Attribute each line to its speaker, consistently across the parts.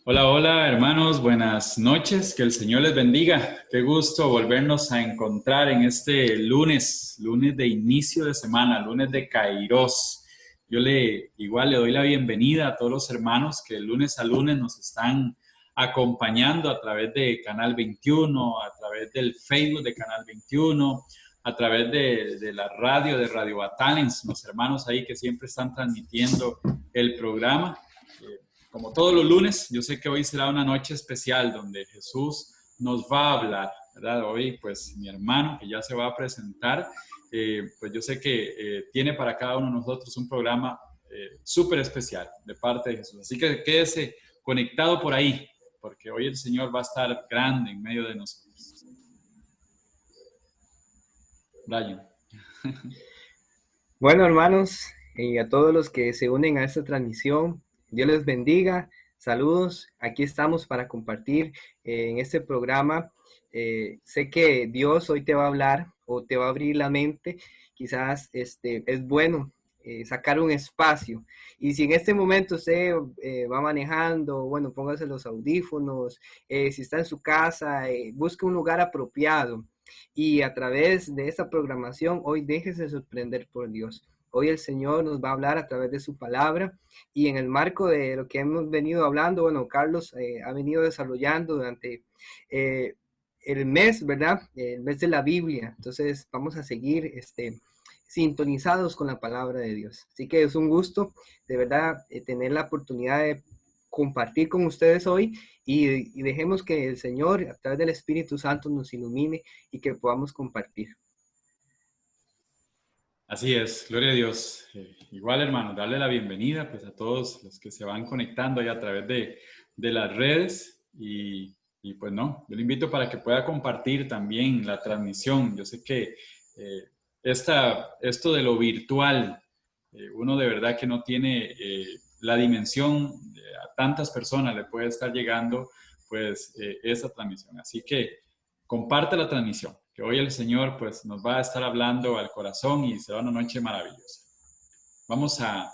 Speaker 1: Hola, hola hermanos, buenas noches, que el Señor les bendiga. Qué gusto volvernos a encontrar en este lunes de inicio de semana, lunes de Kairos. Igual le doy la bienvenida a todos los hermanos que lunes a lunes nos están acompañando a través de Canal 21, a través del Facebook de Canal 21, a través de la radio de Radio Batalens, los hermanos ahí que siempre están transmitiendo el programa. Como todos los lunes, yo sé que hoy será una noche especial donde Jesús nos va a hablar, ¿verdad? Hoy, pues, mi hermano, que ya se va a presentar, pues yo sé que tiene para cada uno de nosotros un programa súper especial de parte de Jesús. Así que quédese conectado por ahí, porque hoy el Señor va a estar grande en medio de nosotros. Brian.
Speaker 2: Bueno, hermanos, y a todos los que se unen a esta transmisión, Dios les bendiga. Saludos, aquí estamos para compartir en este programa. Sé que Dios hoy te va a hablar o te va a abrir la mente. Quizás es bueno sacar un espacio. Y si en este momento usted va manejando, bueno, póngase los audífonos. Si está en su casa, busque un lugar apropiado y a través de esta programación hoy déjese sorprender por Dios. Hoy el Señor nos va a hablar a través de su palabra y en el marco de lo que hemos venido hablando, bueno, Carlos ha venido desarrollando durante eh, el mes, ¿verdad? El mes de la Biblia. Entonces vamos a seguir sintonizados con la palabra de Dios. Así que es un gusto, de verdad, tener la oportunidad de compartir con ustedes hoy y dejemos que el Señor, a través del Espíritu Santo, nos ilumine y que podamos compartir.
Speaker 1: Así es, gloria a Dios. Igual, hermano, darle la bienvenida pues, a todos los que se van conectando ahí a través de las redes pues no, yo le invito para que pueda compartir también la transmisión. Yo sé que esto de lo virtual, uno de verdad que no tiene la dimensión, a tantas personas le puede estar llegando pues esa transmisión. Así que comparte la transmisión, que hoy el Señor pues nos va a estar hablando al corazón y será una noche maravillosa. Vamos a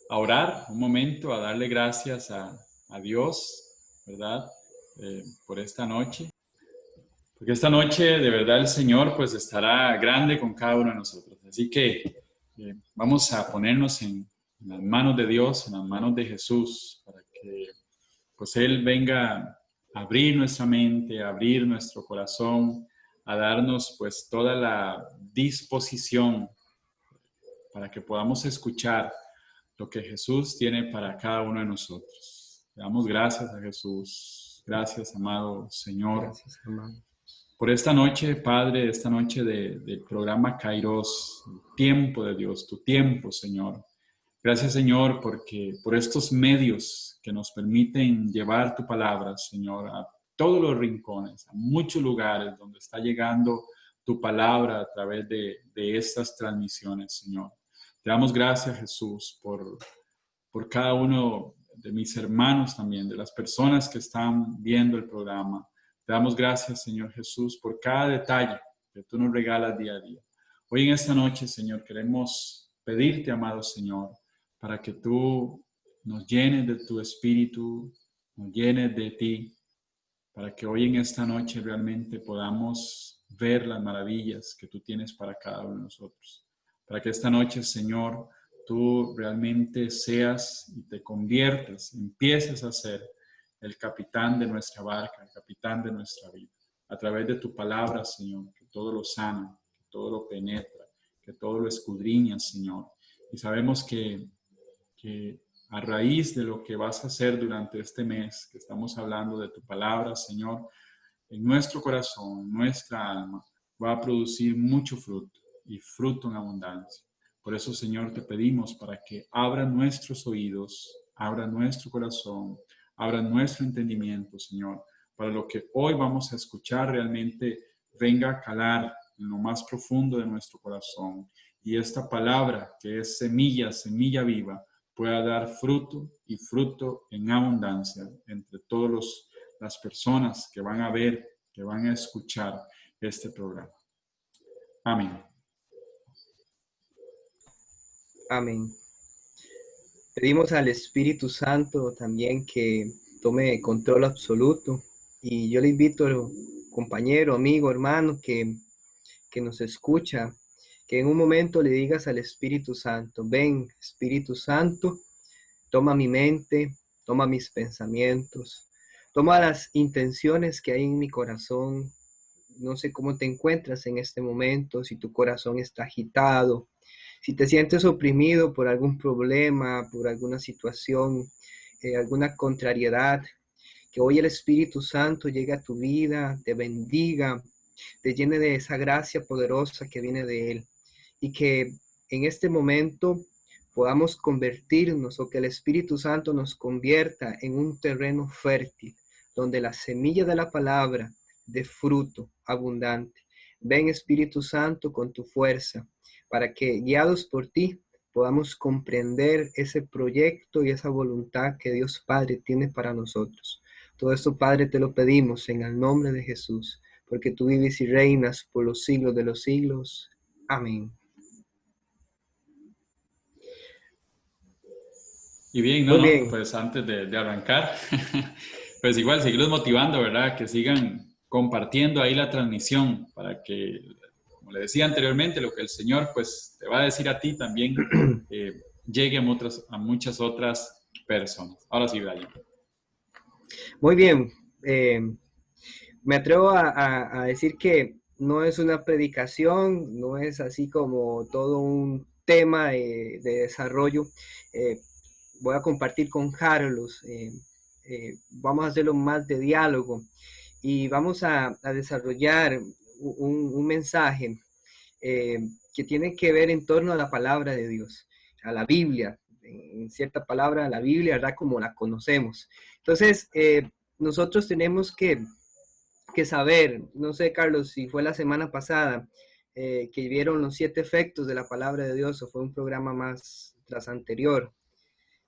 Speaker 1: orar un momento, a darle gracias a Dios, ¿verdad? Por esta noche. Porque esta noche de verdad el Señor pues estará grande con cada uno de nosotros. Así que vamos a ponernos en las manos de Dios, en las manos de Jesús, para que pues Él venga a abrir nuestra mente, a abrir nuestro corazón, a darnos pues toda la disposición para que podamos escuchar lo que Jesús tiene para cada uno de nosotros. Le damos gracias a Jesús. Gracias, amado Señor,
Speaker 2: Gracias, hermano.
Speaker 1: por esta noche, Padre, esta noche del programa Kairos, el tiempo de Dios, tu tiempo, Señor. Gracias, Señor, porque por estos medios que nos permiten llevar tu palabra, Señor, a todos los rincones, a muchos lugares donde está llegando tu palabra a través de estas transmisiones, Señor. Te damos gracias, Jesús, por cada uno de mis hermanos también, de las personas que están viendo el programa. Te damos gracias, Señor Jesús, por cada detalle que tú nos regalas día a día. Hoy en esta noche, Señor, queremos pedirte, amado Señor, para que tú nos llenes de tu espíritu, nos llenes de ti, para que hoy en esta noche realmente podamos ver las maravillas que tú tienes para cada uno de nosotros. Para que esta noche, Señor, tú realmente seas y te conviertas, empieces a ser el capitán de nuestra barca, el capitán de nuestra vida. A través de tu palabra, Señor, que todo lo sana, que todo lo penetra, que todo lo escudriña, Señor. Y sabemos que a raíz de lo que vas a hacer durante este mes, que estamos hablando de tu palabra, Señor, en nuestro corazón, en nuestra alma, va a producir mucho fruto y fruto en abundancia. Por eso, Señor, te pedimos para que abra nuestros oídos, abra nuestro corazón, abra nuestro entendimiento, Señor, para lo que hoy vamos a escuchar realmente venga a calar en lo más profundo de nuestro corazón. Y esta palabra, que es semilla, semilla viva, pueda dar fruto y fruto en abundancia entre todas las personas que van a ver, que van a escuchar este programa. Amén.
Speaker 2: Amén. Pedimos al Espíritu Santo también que tome control absoluto. Y yo le invito, compañero, amigo, hermano, que nos escucha, que en un momento le digas al Espíritu Santo: ven, Espíritu Santo, toma mi mente, toma mis pensamientos, toma las intenciones que hay en mi corazón. No sé cómo te encuentras en este momento, si tu corazón está agitado, si te sientes oprimido por algún problema, por alguna situación, alguna contrariedad. Que hoy el Espíritu Santo llegue a tu vida, te bendiga, te llene de esa gracia poderosa que viene de Él. Y que en este momento podamos convertirnos, o que el Espíritu Santo nos convierta en un terreno fértil, donde la semilla de la palabra dé fruto abundante. Ven, Espíritu Santo, con tu fuerza, para que, guiados por ti, podamos comprender ese proyecto y esa voluntad que Dios Padre tiene para nosotros. Todo esto, Padre, te lo pedimos en el nombre de Jesús, porque tú vives y reinas por los siglos de los siglos. Amén.
Speaker 1: Y bien,
Speaker 2: Muy
Speaker 1: no,
Speaker 2: bien.
Speaker 1: pues antes de arrancar, pues igual seguirlos motivando, ¿verdad? Que sigan compartiendo ahí la transmisión para que, como le decía anteriormente, lo que el Señor pues te va a decir a ti también llegue a muchas otras personas. Ahora sí, Brian.
Speaker 2: Muy bien. Me atrevo a decir que no es una predicación, no es así como todo un tema de desarrollo. Voy a compartir con Carlos. Vamos a hacerlo más de diálogo y vamos a desarrollar un mensaje que tiene que ver en torno a la palabra de Dios, a la Biblia, en cierta palabra, a la Biblia, ¿verdad? Como la conocemos. Entonces, nosotros tenemos que saber, no sé, Carlos, si fue la semana pasada que vieron los 7 efectos de la palabra de Dios, o fue un programa más tras anterior.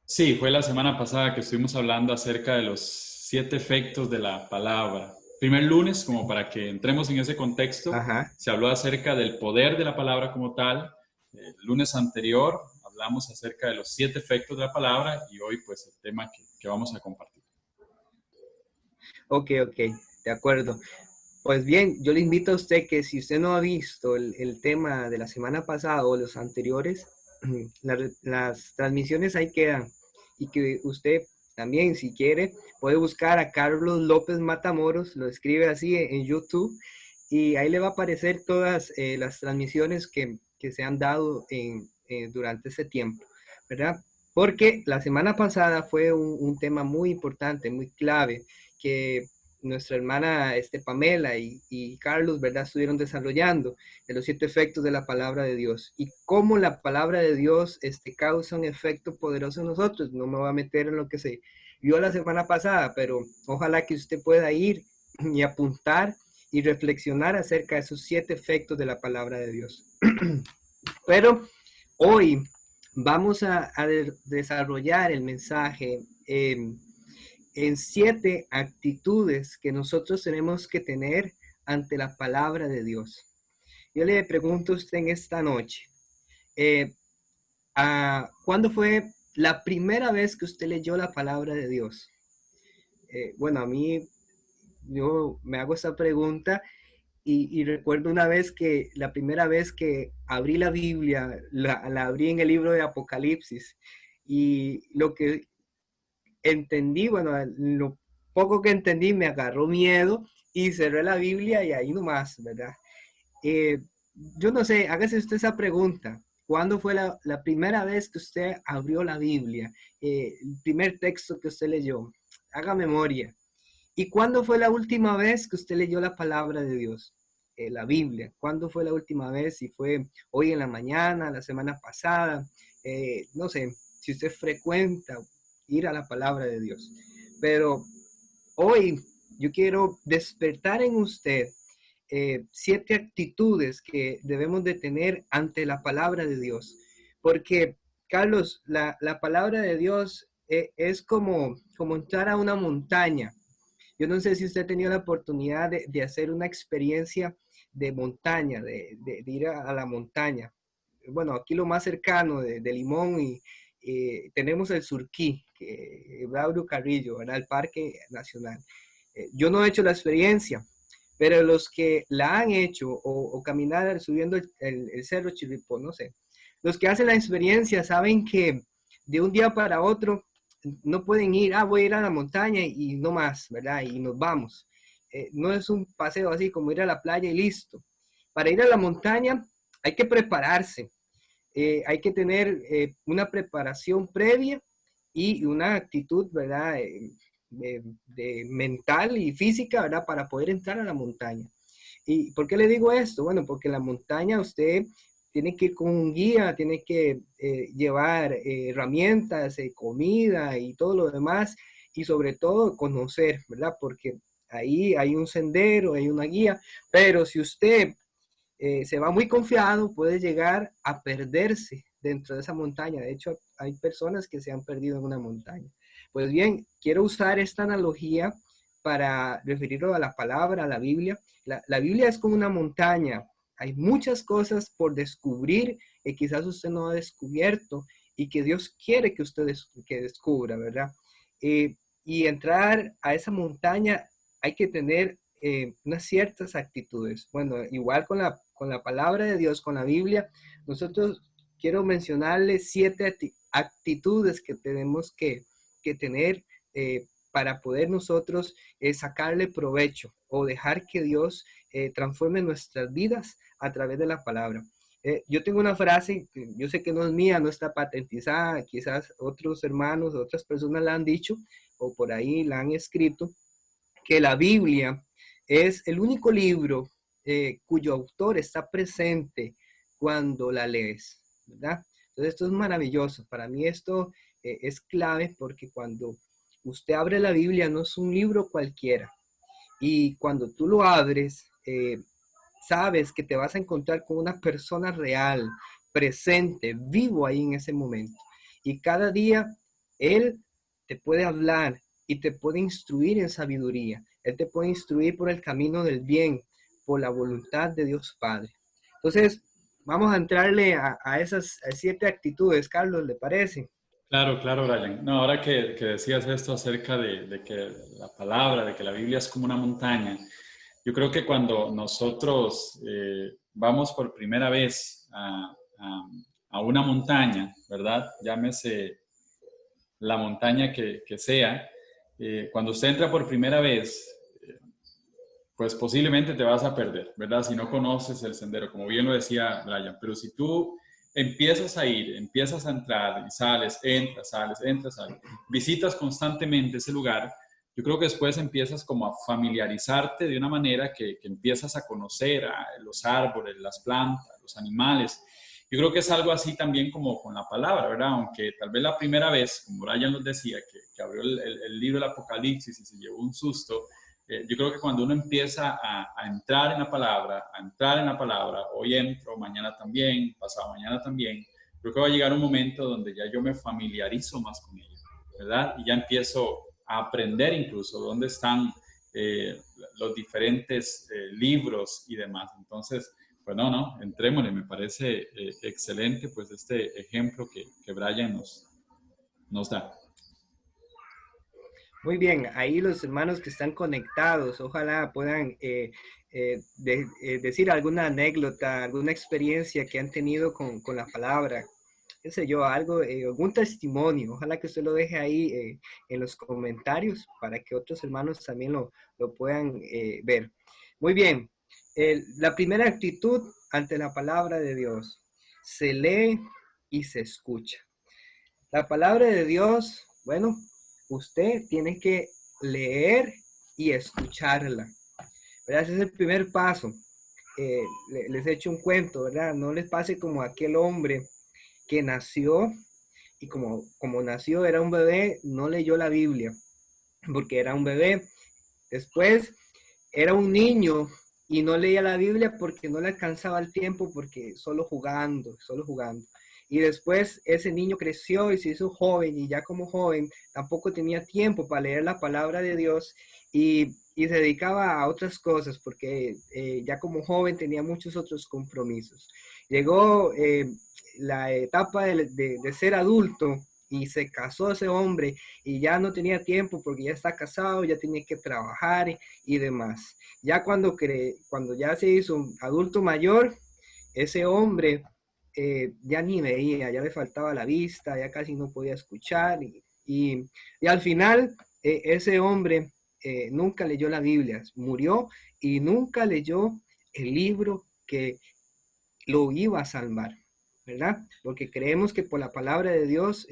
Speaker 1: Sí, fue la semana pasada que estuvimos hablando acerca de los 7 efectos de la palabra. Primer lunes, como para que entremos en ese contexto,
Speaker 2: Ajá.
Speaker 1: se habló acerca del poder de la palabra como tal. El lunes anterior hablamos acerca de los 7 efectos de la palabra y hoy pues el tema que vamos a compartir.
Speaker 2: Ok, de acuerdo. Pues bien, yo le invito a usted que si usted no ha visto el tema de la semana pasada o los anteriores, las transmisiones ahí quedan. Y que usted también, si quiere, puede buscar a Carlos López Matamoros, lo escribe así en YouTube, y ahí le va a aparecer todas las transmisiones que se han dado durante ese tiempo, ¿verdad? Porque la semana pasada fue un tema muy importante, muy clave, que nuestra hermana Pamela y Carlos, ¿verdad? Estuvieron desarrollando de los 7 efectos de la palabra de Dios y cómo la palabra de Dios causa un efecto poderoso en nosotros. No me voy a meter en lo que se vio la semana pasada, pero ojalá que usted pueda ir y apuntar y reflexionar acerca de esos 7 efectos de la palabra de Dios. Pero hoy vamos a desarrollar el mensaje en 7 actitudes que nosotros tenemos que tener ante la palabra de Dios. Yo le pregunto a usted en esta noche, ¿cuándo fue la primera vez que usted leyó la palabra de Dios? Bueno, a mí, yo me hago esta pregunta y recuerdo una vez que la primera vez que abrí la Biblia, la abrí en el libro de Apocalipsis, y lo que entendí, bueno, lo poco que entendí me agarró miedo y cerré la Biblia y ahí nomás, ¿verdad? Eh, yo no sé, hágase usted esa pregunta. ¿Cuándo fue la primera vez que usted abrió la Biblia? El primer texto que usted leyó. Haga memoria. ¿Y cuándo fue la última vez que usted leyó la palabra de Dios? La Biblia. ¿Cuándo fue la última vez? Si fue hoy en la mañana, la semana pasada. No sé, si usted frecuenta ir a la palabra de Dios. Pero hoy yo quiero despertar en usted 7 actitudes que debemos de tener ante la palabra de Dios. Porque, Carlos, la palabra de Dios es como entrar a una montaña. Yo no sé si usted ha tenido la oportunidad de hacer una experiencia de montaña, de ir a la montaña. Bueno, aquí lo más cercano de Limón tenemos el Surquí, Braulio Carrillo, ¿verdad? El Parque Nacional. Yo no he hecho la experiencia, pero los que la han hecho o caminar subiendo el Cerro Chirripó, no sé, los que hacen la experiencia saben que de un día para otro no pueden ir, voy a ir a la montaña y no más, ¿verdad? Y nos vamos. No es un paseo así como ir a la playa y listo. Para ir a la montaña hay que prepararse, hay que tener una preparación previa y una actitud, ¿verdad? De mental y física, ¿verdad? Para poder entrar a la montaña. ¿Y por qué le digo esto? Bueno, porque la montaña usted tiene que ir con un guía, tiene que llevar herramientas, comida y todo lo demás, y sobre todo conocer, ¿verdad? Porque ahí hay un sendero, hay una guía, pero si usted se va muy confiado, puede llegar a perderse dentro de esa montaña. De hecho, hay personas que se han perdido en una montaña. Pues bien, quiero usar esta analogía para referirlo a la palabra, a la Biblia. La Biblia es como una montaña. Hay muchas cosas por descubrir que quizás usted no ha descubierto y que Dios quiere que usted que descubra, ¿verdad? Y entrar a esa montaña hay que tener unas ciertas actitudes. Bueno, igual con la palabra de Dios, con la Biblia, nosotros quiero mencionarles 7 actitudes que tenemos que tener para poder nosotros sacarle provecho o dejar que Dios transforme nuestras vidas a través de la palabra. Yo tengo una frase, yo sé que no es mía, no está patentizada, quizás otros hermanos, otras personas la han dicho o por ahí la han escrito, que la Biblia es el único libro cuyo autor está presente cuando la lees, ¿verdad? Entonces esto es maravilloso. Para mí esto es clave porque cuando usted abre la Biblia no es un libro cualquiera. Y cuando tú lo abres, sabes que te vas a encontrar con una persona real, presente, vivo ahí en ese momento. Y cada día Él te puede hablar y te puede instruir en sabiduría. Él te puede instruir por el camino del bien, por la voluntad de Dios Padre. Entonces, vamos a entrarle a esas 7 actitudes, Carlos, ¿le parece?
Speaker 1: Claro, claro, Brian. No, ahora que decías esto acerca de que la palabra, de que la Biblia es como una montaña, yo creo que cuando nosotros vamos por primera vez a una montaña, ¿verdad? Llámese la montaña que sea, cuando usted entra por primera vez, pues posiblemente te vas a perder, ¿verdad? Si no conoces el sendero, como bien lo decía Brian, pero si tú empiezas a ir, empiezas a entrar y sales, entras, sales, visitas constantemente ese lugar, yo creo que después empiezas como a familiarizarte de una manera que empiezas a conocer a los árboles, las plantas, los animales. Yo creo que es algo así también como con la palabra, ¿verdad? Aunque tal vez la primera vez, como Brian nos decía, que abrió el libro del Apocalipsis y se llevó un susto, yo creo que cuando uno empieza a entrar en la palabra, hoy entro, mañana también, pasado mañana también, creo que va a llegar un momento donde ya yo me familiarizo más con ella, ¿verdad? Y ya empiezo a aprender incluso dónde están los diferentes libros y demás. Entonces, pues no, entrémosle, me parece excelente pues este ejemplo que Brian nos da.
Speaker 2: Muy bien, ahí los hermanos que están conectados, ojalá puedan decir alguna anécdota, alguna experiencia que han tenido con la palabra, qué sé yo, algo, algún testimonio. Ojalá que usted lo deje ahí en los comentarios para que otros hermanos también lo puedan ver. Muy bien, la primera actitud ante la palabra de Dios, se lee y se escucha. La palabra de Dios, bueno, usted tiene que leer y escucharla, ¿verdad? Ese es el primer paso. Les he hecho un cuento, ¿verdad? No les pase como aquel hombre que nació y como nació era un bebé, no leyó la Biblia porque era un bebé. Después era un niño y no leía la Biblia porque no le alcanzaba el tiempo, porque solo jugando, solo jugando. Y después ese niño creció y se hizo joven y ya como joven tampoco tenía tiempo para leer la palabra de Dios y se dedicaba a otras cosas porque ya como joven tenía muchos otros compromisos. Llegó la etapa de ser adulto y se casó ese hombre y ya no tenía tiempo porque ya está casado, ya tenía que trabajar y demás. Ya cuando ya se hizo un adulto mayor, ese hombre ya ni veía, ya le faltaba la vista, ya casi no podía escuchar y al final ese hombre nunca leyó la Biblia, murió y nunca leyó el libro que lo iba a salvar, ¿verdad? Porque creemos que por la palabra de Dios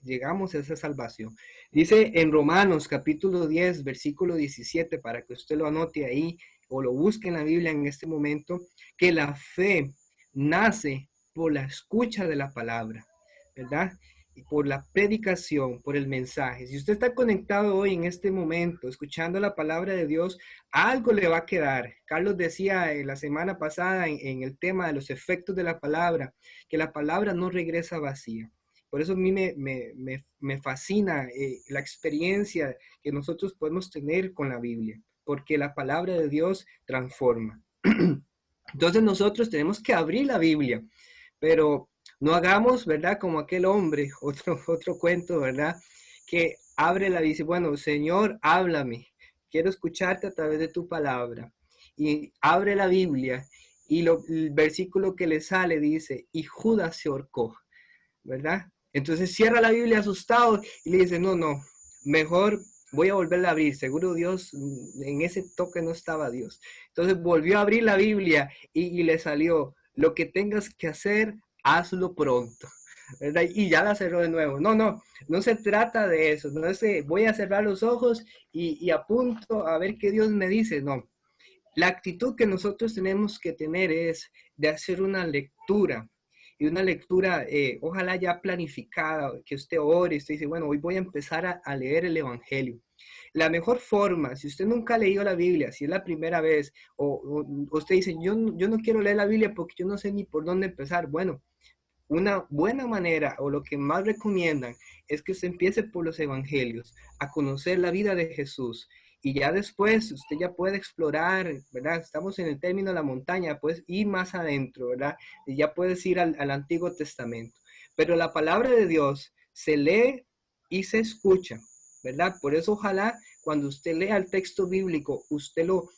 Speaker 2: llegamos a esa salvación. Dice en Romanos capítulo 10, versículo 17, para que usted lo anote ahí o lo busque en la Biblia en este momento, que la fe nace por la escucha de la palabra, ¿verdad? Y por la predicación, por el mensaje. Si usted está conectado hoy en este momento, escuchando la palabra de Dios, algo le va a quedar. Carlos decía la semana pasada en el tema de los efectos de la palabra, que la palabra no regresa vacía. Por eso a mí me fascina la experiencia que nosotros podemos tener con la Biblia, porque la palabra de Dios transforma. Entonces nosotros tenemos que abrir la Biblia, pero no hagamos, ¿verdad? Como aquel hombre, otro cuento, ¿verdad? Que abre la dice, bueno, Señor, háblame, quiero escucharte a través de tu palabra. Y abre la Biblia y el versículo que le sale dice, y Judas se ahorcó, ¿verdad? Entonces cierra la Biblia asustado y le dice, no, mejor voy a volverla a abrir, seguro Dios, en ese toque no estaba Dios. Entonces volvió a abrir la Biblia y le salió, lo que tengas que hacer, hazlo pronto, ¿verdad? Y ya la cerró de nuevo. No se trata de eso, no es que voy a cerrar los ojos y apunto a ver qué Dios me dice, no. La actitud que nosotros tenemos que tener es de hacer una lectura, y una lectura, ojalá ya planificada, que usted ore, usted dice, bueno, hoy voy a empezar a leer el Evangelio. La mejor forma, si usted nunca ha leído la Biblia, si es la primera vez, o usted dice, yo no quiero leer la Biblia porque yo no sé ni por dónde empezar. Bueno, una buena manera o lo que más recomiendan es que usted empiece por los evangelios, a conocer la vida de Jesús y ya después usted ya puede explorar, ¿verdad? Estamos en el término de la montaña, puedes ir más adentro, ¿verdad? Y ya puedes ir al Antiguo Testamento. Pero la palabra de Dios se lee y se escucha, ¿verdad? Por eso ojalá cuando usted lea el texto bíblico, usted lo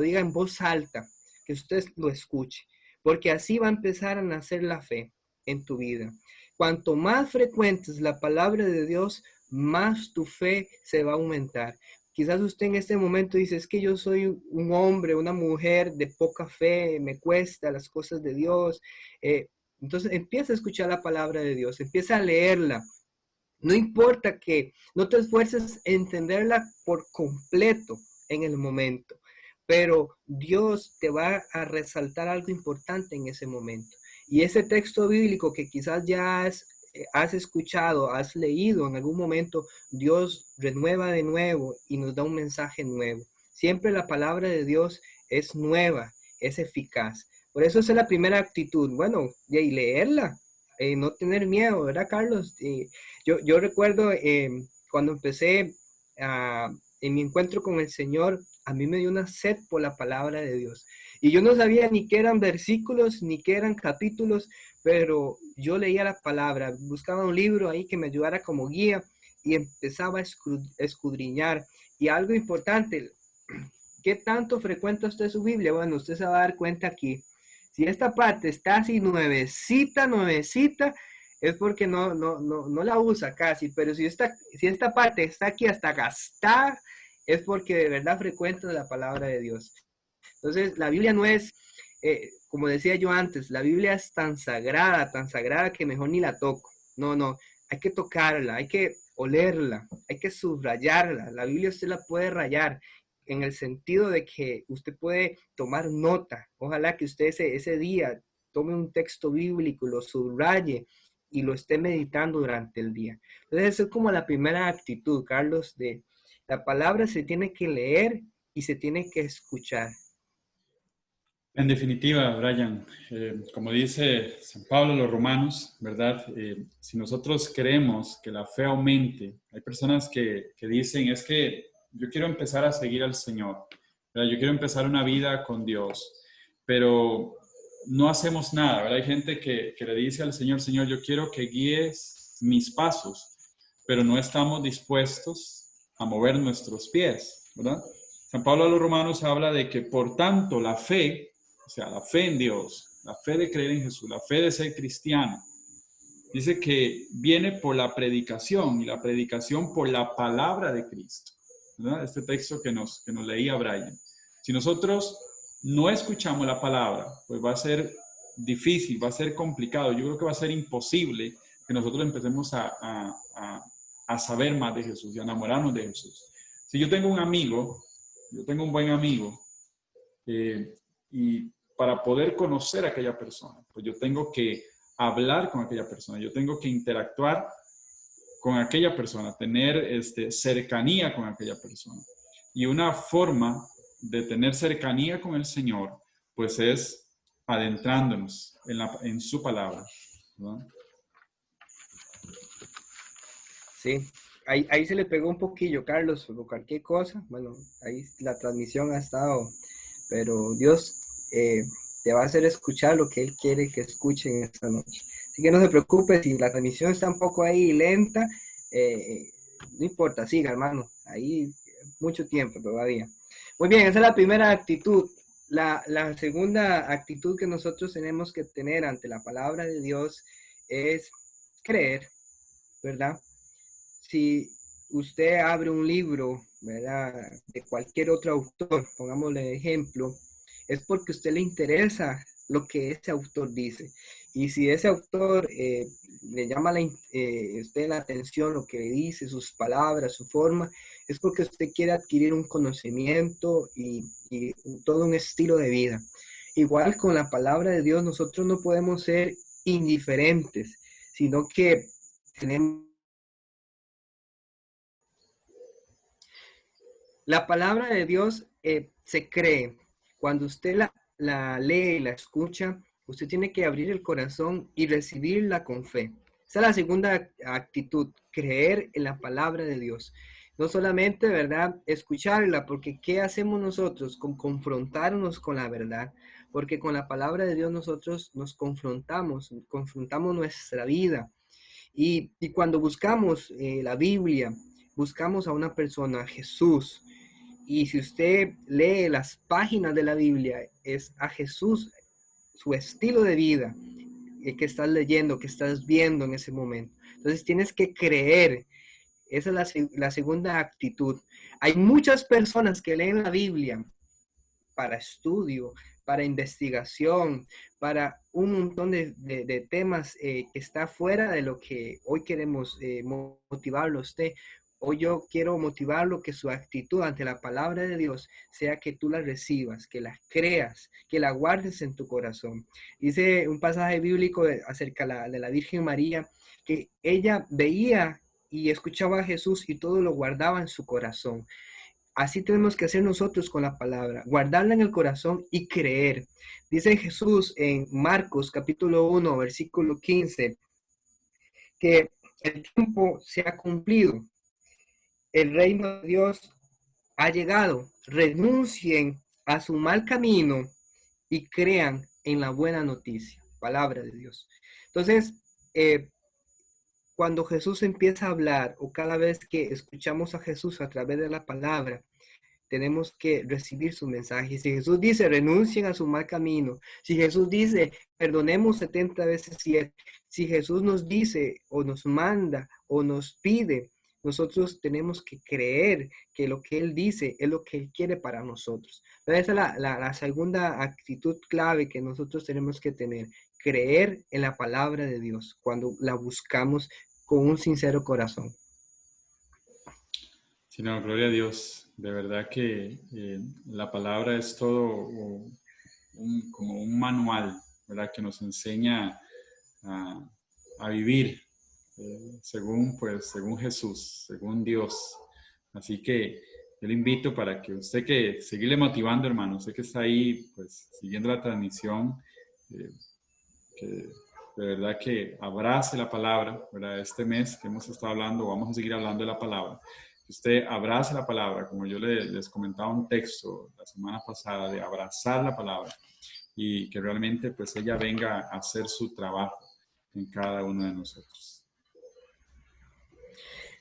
Speaker 2: diga en voz alta, que usted lo escuche, porque así va a empezar a nacer la fe en tu vida. Cuanto más frecuentes la palabra de Dios, más tu fe se va a aumentar. Quizás usted en este momento dice, es que yo soy un hombre, una mujer de poca fe, me cuesta las cosas de Dios. Entonces empieza a escuchar la palabra de Dios, empieza a leerla. No importa que no te esfuerces en entenderla por completo en el momento, pero Dios te va a resaltar algo importante en ese momento. Y ese texto bíblico que quizás ya has escuchado, has leído en algún momento, Dios renueva de nuevo y nos da un mensaje nuevo. Siempre la palabra de Dios es nueva, es eficaz. Por eso esa es la primera actitud. Bueno, y leerla, no tener miedo, ¿verdad, Carlos? Yo recuerdo cuando empecé en mi encuentro con el Señor, a mí me dio una sed por la palabra de Dios. Y yo no sabía ni qué eran versículos, ni qué eran capítulos, pero yo leía la palabra, buscaba un libro ahí que me ayudara como guía y empezaba a escudriñar. Y algo importante, ¿qué tanto frecuenta usted su Biblia? Bueno, usted se va a dar cuenta aquí. Si esta parte está así nuevecita, es porque no la usa casi, pero si esta parte está aquí hasta gastada, es porque de verdad frecuenta la palabra de Dios. Entonces, la Biblia no es, como decía yo antes, la Biblia es tan sagrada que mejor ni la toco. No, hay que tocarla, hay que olerla, hay que subrayarla. La Biblia usted la puede rayar en el sentido de que usted puede tomar nota. Ojalá que usted ese día tome un texto bíblico, lo subraye y lo esté meditando durante el día. Entonces, esa es como la primera actitud, Carlos, de la palabra se tiene que leer y se tiene que escuchar.
Speaker 1: En definitiva, Brian, como dice San Pablo a los romanos, ¿verdad? Si nosotros queremos que la fe aumente, hay personas que dicen, es que yo quiero empezar a seguir al Señor, ¿verdad? Yo quiero empezar una vida con Dios, pero no hacemos nada, ¿verdad? Hay gente que le dice al Señor, Señor, yo quiero que guíes mis pasos, pero no estamos dispuestos a mover nuestros pies, ¿verdad? San Pablo a los Romanos habla de que por tanto la fe, o sea, la fe en Dios, la fe de creer en Jesús, la fe de ser cristiano, dice que viene por la predicación y la predicación por la palabra de Cristo, ¿verdad? Este texto que nos leía Brian. Si nosotros no escuchamos la palabra, pues va a ser difícil, va a ser complicado. Yo creo que va a ser imposible que nosotros empecemos a saber más de Jesús y a enamorarnos de Jesús. Si yo tengo un amigo, yo tengo un buen amigo, y para poder conocer a aquella persona, pues yo tengo que hablar con aquella persona, yo tengo que interactuar con aquella persona, tener cercanía con aquella persona. Y una forma de tener cercanía con el Señor, pues es adentrándonos en su palabra, ¿no?
Speaker 2: Sí, ahí se le pegó un poquillo, Carlos, o cualquier cosa. Bueno, ahí la transmisión ha estado, pero Dios te va a hacer escuchar lo que Él quiere que escuchen esta noche. Así que no se preocupe si la transmisión está un poco ahí lenta, no importa, siga, hermano, ahí mucho tiempo todavía. Muy bien, esa es la primera actitud. La segunda actitud que nosotros tenemos que tener ante la palabra de Dios es creer, ¿verdad? Si usted abre un libro, ¿verdad?, de cualquier otro autor, pongámosle ejemplo, es porque a usted le interesa lo que ese autor dice. Y si ese autor le llama usted la atención, lo que dice, sus palabras, su forma, es porque usted quiere adquirir un conocimiento y todo un estilo de vida. Igual con la palabra de Dios, nosotros no podemos ser indiferentes, sino que tenemos. La palabra de Dios se cree. Cuando usted la lee y la escucha, usted tiene que abrir el corazón y recibirla con fe. Esa es la segunda actitud, creer en la palabra de Dios. No solamente, ¿verdad?, escucharla, porque ¿qué hacemos nosotros? Con confrontarnos con la verdad. Porque con la palabra de Dios nosotros nos confrontamos nuestra vida. Y cuando buscamos la Biblia, buscamos a una persona, a Jesús. Y si usted lee las páginas de la Biblia, es a Jesús, su estilo de vida, el que estás leyendo, que estás viendo en ese momento. Entonces tienes que creer. Esa es la segunda actitud. Hay muchas personas que leen la Biblia para estudio, para investigación, para un montón de temas que está fuera de lo que hoy queremos motivarlo a usted. Hoy yo quiero motivarlo que su actitud ante la palabra de Dios sea que tú la recibas, que la creas, que la guardes en tu corazón. Dice un pasaje bíblico acerca de la Virgen María, que ella veía y escuchaba a Jesús y todo lo guardaba en su corazón. Así tenemos que hacer nosotros con la palabra, guardarla en el corazón y creer. Dice Jesús en Marcos capítulo 1, versículo 15, que el tiempo se ha cumplido, el reino de Dios ha llegado, renuncien a su mal camino y crean en la buena noticia, palabra de Dios. Entonces, cuando Jesús empieza a hablar o cada vez que escuchamos a Jesús a través de la palabra, tenemos que recibir su mensaje. Si Jesús dice, renuncien a su mal camino, si Jesús dice, perdonemos 70 veces 7, si Jesús nos dice o nos manda o nos pide, nosotros tenemos que creer que lo que Él dice es lo que Él quiere para nosotros. Entonces, esa es la segunda actitud clave que nosotros tenemos que tener, creer en la palabra de Dios cuando la buscamos con un sincero corazón.
Speaker 1: Sí, no, gloria a Dios. De verdad que la palabra es todo como un manual, ¿verdad? Que nos enseña a vivir según Jesús, según Dios. Así que yo le invito para que usted que seguirle motivando, hermano, usted que está ahí, pues siguiendo la transmisión, que de verdad que abrace la palabra, ¿verdad? Este mes que hemos estado hablando, vamos a seguir hablando de la palabra. Que usted abrace la palabra, como yo les comentaba un texto la semana pasada, de abrazar la palabra y que realmente pues ella venga a hacer su trabajo en cada uno de nosotros.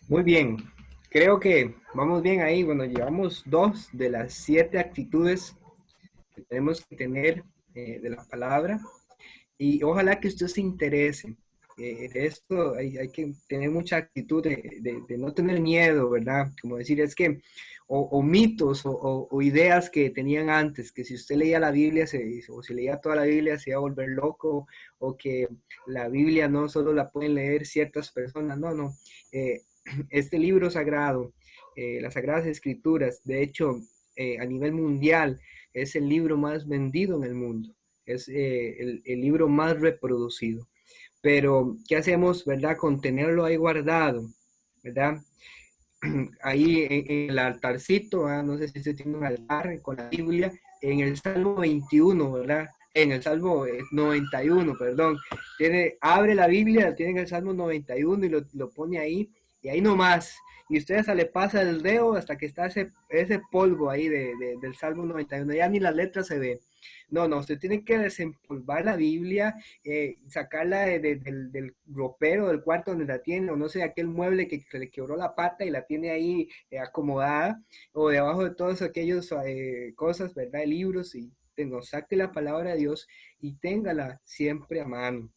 Speaker 2: Muy bien, creo que vamos bien ahí. Bueno, llevamos 2 de las 7 actitudes que tenemos que tener de la palabra y ojalá que usted se interese. De esto hay que tener mucha actitud de no tener miedo, ¿verdad? Como decir, es que, o mitos o ideas que tenían antes, que si usted leía la Biblia o si leía toda la Biblia se iba a volver loco, o que la Biblia no solo la pueden leer ciertas personas, no, no. Eh, este libro sagrado, las Sagradas Escrituras, de hecho, a nivel mundial, es el libro más vendido en el mundo, es el libro más reproducido. Pero, ¿qué hacemos, verdad, con tenerlo ahí guardado, verdad? Ahí en el altarcito, no sé si usted tiene un altar con la Biblia, en el Salmo 21, ¿verdad? En el Salmo 91, perdón. Abre la Biblia, tiene en el Salmo 91 y lo pone ahí, y ahí nomás. Y usted hasta le pasa el dedo hasta que está ese polvo ahí del Salmo 91. Ya ni la letra se ve. No, no, usted tiene que desempolvar la Biblia, sacarla del ropero del cuarto donde la tiene, o no sé, aquel mueble que se le quebró la pata y la tiene ahí acomodada, o debajo de todos aquellos cosas, ¿verdad? Libros, y saque la palabra de Dios y téngala siempre a mano.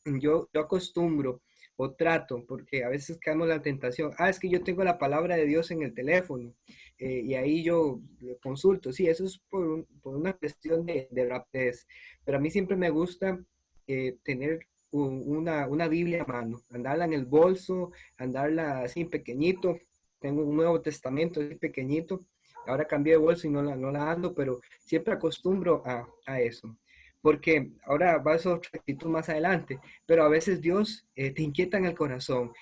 Speaker 2: Yo acostumbro o trato, porque a veces caemos en la tentación, es que yo tengo la palabra de Dios en el teléfono, y ahí yo consulto, sí, eso es por una cuestión de rapidez, pero a mí siempre me gusta tener una Biblia a mano, andarla en el bolso, andarla así pequeñito. Tengo un Nuevo Testamento así pequeñito, ahora cambié de bolso y no la ando, pero siempre acostumbro a eso, porque ahora va a ser otra actitud más adelante, pero a veces Dios te inquieta en el corazón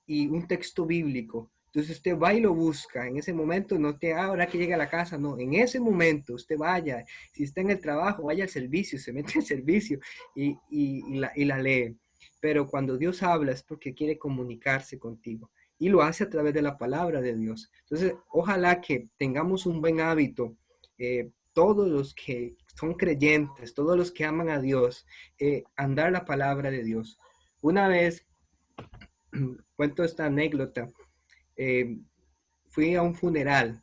Speaker 2: y un texto bíblico. Entonces usted va y lo busca en ese momento, no te, ahora que llega a la casa, no, en ese momento usted vaya, si está en el trabajo, vaya al servicio, se mete al servicio y la lee. Pero cuando Dios habla es porque quiere comunicarse contigo y lo hace a través de la palabra de Dios. Entonces, ojalá que tengamos un buen hábito, todos los que son creyentes, todos los que aman a Dios, andar la palabra de Dios. Una vez, cuento esta anécdota, eh, fui a un funeral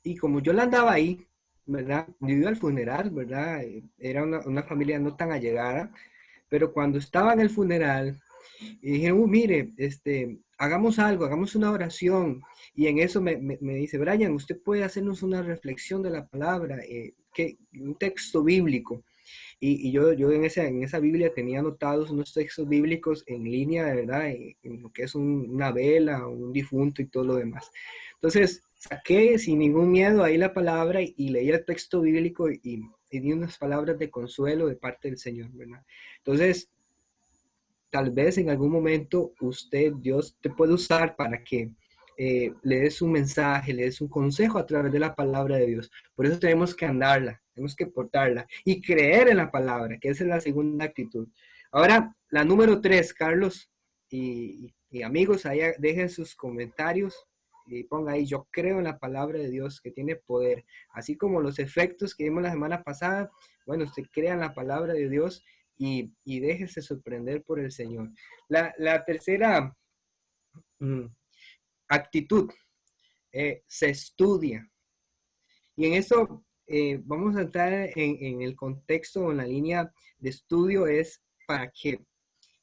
Speaker 2: y como yo la andaba ahí, ¿verdad? Yo iba al funeral, ¿verdad? Era una familia no tan allegada, pero cuando estaba en el funeral, y dijeron, mire, hagamos algo, hagamos una oración. Y en eso me dice, Brian, usted puede hacernos una reflexión de la palabra, un texto bíblico. Y yo en esa Biblia tenía anotados unos textos bíblicos en línea, de verdad, en lo que es una vela, un difunto y todo lo demás. Entonces, saqué sin ningún miedo ahí la palabra y leí el texto bíblico y di unas palabras de consuelo de parte del Señor, ¿verdad? Entonces, tal vez en algún momento Dios te puede usar para que le des un mensaje, le des un consejo a través de la palabra de Dios. Por eso tenemos que andarla, tenemos que portarla y creer en la palabra, que esa es la segunda actitud. Ahora, la número 3, Carlos y amigos, ahí dejen sus comentarios y ponga ahí, yo creo en la palabra de Dios que tiene poder, así como los efectos que vimos la semana pasada. Bueno, usted crea en la palabra de Dios y déjese sorprender por el Señor. La tercera mm, actitud, se estudia. Y en eso vamos a entrar en el contexto o en la línea de estudio, es para que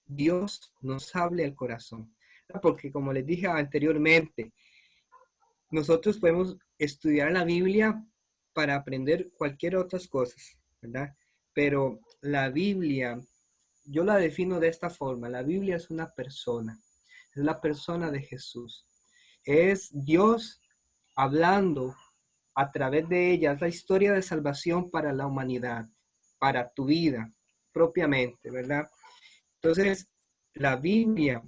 Speaker 2: Dios nos hable al corazón. Porque como les dije anteriormente, nosotros podemos estudiar la Biblia para aprender cualquier otras cosas, ¿verdad? Pero la Biblia, yo la defino de esta forma: la Biblia es una persona, es la persona de Jesús. Es Dios hablando a través de ella, es la historia de salvación para la humanidad, para tu vida propiamente, ¿verdad? Entonces, la Biblia,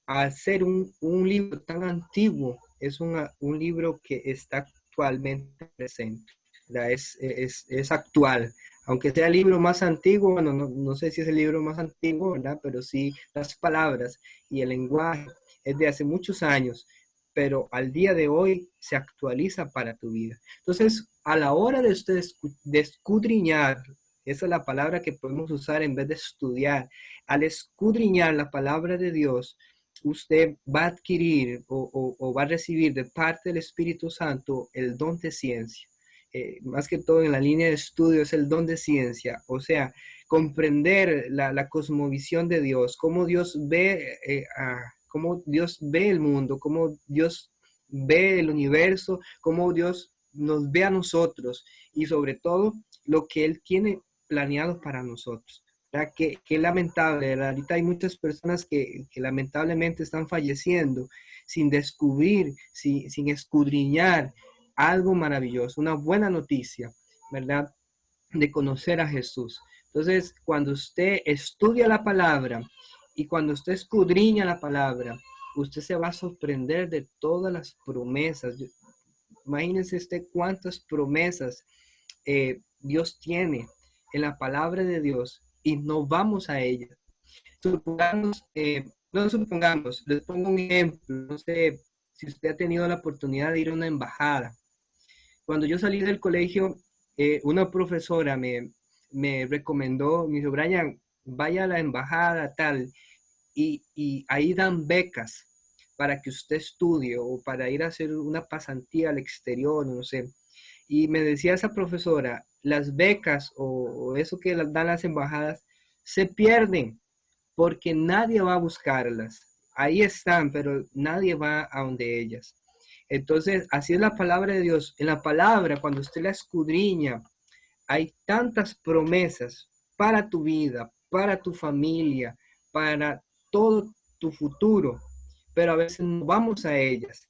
Speaker 2: al ser un libro tan antiguo, es un libro que está actualmente presente, ¿verdad? Es actual. Aunque sea el libro más antiguo, bueno, no sé si es el libro más antiguo, ¿verdad? Pero sí las palabras y el lenguaje es de hace muchos años, pero al día de hoy se actualiza para tu vida. Entonces, a la hora de escudriñar, esa es la palabra que podemos usar en vez de estudiar, al escudriñar la palabra de Dios, usted va a adquirir o va a recibir de parte del Espíritu Santo el don de ciencia. Más que todo en la línea de estudio es el don de ciencia, o sea, comprender la cosmovisión de Dios, cómo Dios ve el mundo, cómo Dios ve el universo, cómo Dios nos ve a nosotros y sobre todo lo que Él tiene planeado para nosotros. Qué lamentable, ¿verdad? Ahorita hay muchas personas que lamentablemente están falleciendo sin descubrir, sin escudriñar algo maravilloso, una buena noticia, ¿verdad? De conocer a Jesús. Entonces, cuando usted estudia la palabra y cuando usted escudriña la palabra, usted se va a sorprender de todas las promesas. Imagínense usted cuántas promesas Dios tiene en la palabra de Dios y no vamos a ella. No supongamos, les pongo un ejemplo, no sé si usted ha tenido la oportunidad de ir a una embajada. Cuando yo salí del colegio, una profesora me recomendó, me dijo, Brian, vaya a la embajada tal, y ahí dan becas para que usted estudie o para ir a hacer una pasantía al exterior, no sé. Y me decía esa profesora, las becas o eso que dan las embajadas se pierden porque nadie va a buscarlas. Ahí están, pero nadie va a donde ellas. Entonces, así es la palabra de Dios. En la palabra, cuando usted la escudriña, hay tantas promesas para tu vida, para tu familia, para todo tu futuro, pero a veces no vamos a ellas.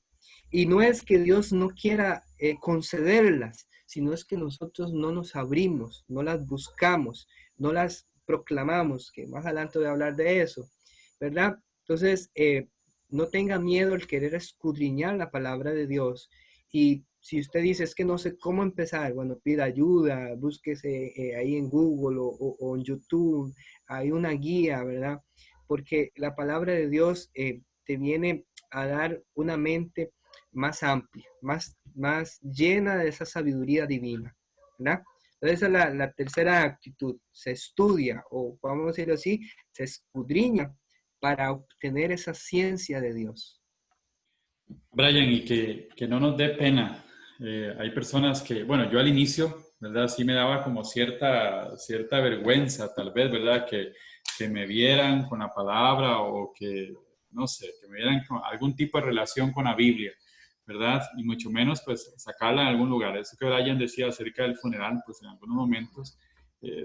Speaker 2: Y no es que Dios no quiera concederlas, sino es que nosotros no nos abrimos, no las buscamos, no las proclamamos, que más adelante voy a hablar de eso, ¿verdad? Entonces, no tenga miedo al querer escudriñar la palabra de Dios. Y si usted dice, es que no sé cómo empezar, bueno, pida ayuda, búsquese ahí en Google o en YouTube, hay una guía, ¿verdad? Porque la palabra de Dios te viene a dar una mente más amplia, más llena de esa sabiduría divina, ¿verdad? Entonces, esa es la tercera actitud. Se estudia, o vamos a decirlo así, se escudriña para obtener esa ciencia de Dios.
Speaker 1: Brian, y que no nos dé pena. Hay personas que, bueno, yo al inicio, ¿verdad? Sí me daba como cierta vergüenza, tal vez, ¿verdad? Que me vieran con la palabra o que, no sé, que me vieran con algún tipo de relación con la Biblia, ¿verdad? Y mucho menos, pues, sacarla en algún lugar. Eso que Brian decía acerca del funeral, pues, en algunos momentos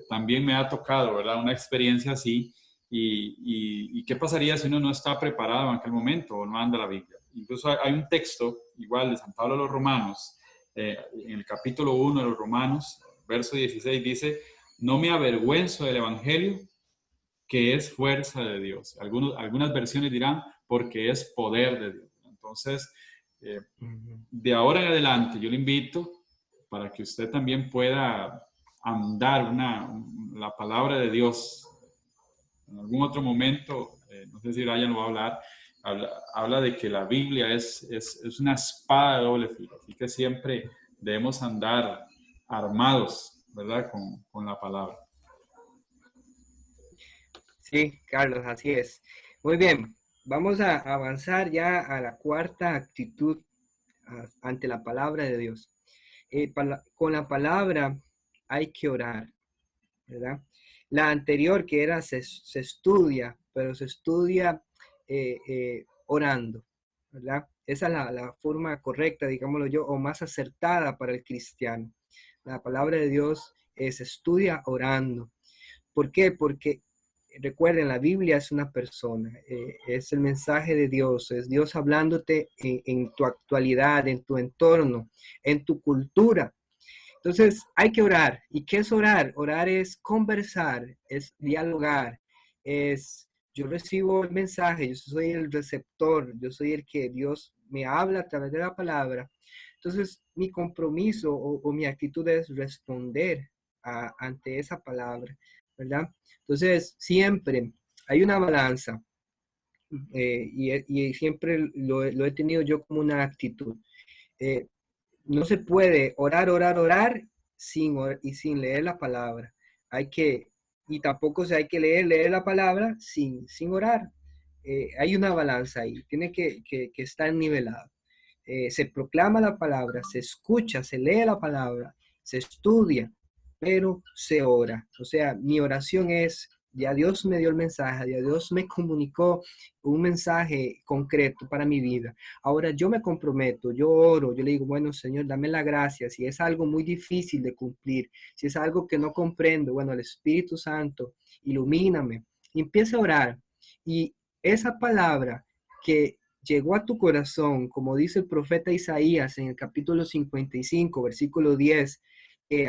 Speaker 1: también me ha tocado, ¿verdad? Una experiencia así. Y qué pasaría si uno no está preparado en aquel momento o no anda la Biblia? Incluso hay un texto, igual de San Pablo a los Romanos, en el capítulo 1 de los Romanos, verso 16, dice, no me avergüenzo del Evangelio, que es fuerza de Dios. Algunas versiones dirán, porque es poder de Dios. Entonces, de ahora en adelante, yo le invito para que usted también pueda andar la palabra de Dios. En algún otro momento, no sé si Brian lo va a hablar, habla de que la Biblia es una espada de doble filo, así que siempre debemos andar armados, ¿verdad? Con la palabra.
Speaker 2: Sí, Carlos, así es. Muy bien, vamos a avanzar ya a la cuarta actitud ante la palabra de Dios. Con la palabra hay que orar, ¿verdad? La anterior que era se estudia, pero se estudia orando, ¿verdad? Esa es la forma correcta, digámoslo yo, o más acertada para el cristiano. La palabra de Dios se estudia orando. ¿Por qué? Porque recuerden, la Biblia es una persona, es el mensaje de Dios, es Dios hablándote en tu actualidad, en tu entorno, en tu cultura. Entonces hay que orar. ¿Y qué es orar? Orar es conversar, es dialogar, es yo recibo el mensaje, yo soy el receptor, yo soy el que Dios me habla a través de la palabra. Entonces mi compromiso o mi actitud es responder ante esa palabra, ¿verdad? Entonces siempre hay una balanza y siempre lo he tenido yo como una actitud. Eh, no se puede orar sin leer la palabra. Y tampoco hay que leer la palabra sin orar. hay una balanza ahí, tiene que estar nivelado. Se proclama la palabra, se escucha, se lee la palabra, se estudia, pero se ora. O sea, mi oración es, ya Dios me dio el mensaje, ya Dios me comunicó un mensaje concreto para mi vida. Ahora yo me comprometo, yo oro, yo le digo, bueno, Señor, dame la gracia. Si es algo muy difícil de cumplir, si es algo que no comprendo, bueno, el Espíritu Santo, ilumíname. Y empieza a orar. Y esa palabra que llegó a tu corazón, como dice el profeta Isaías en el capítulo 55, versículo 10,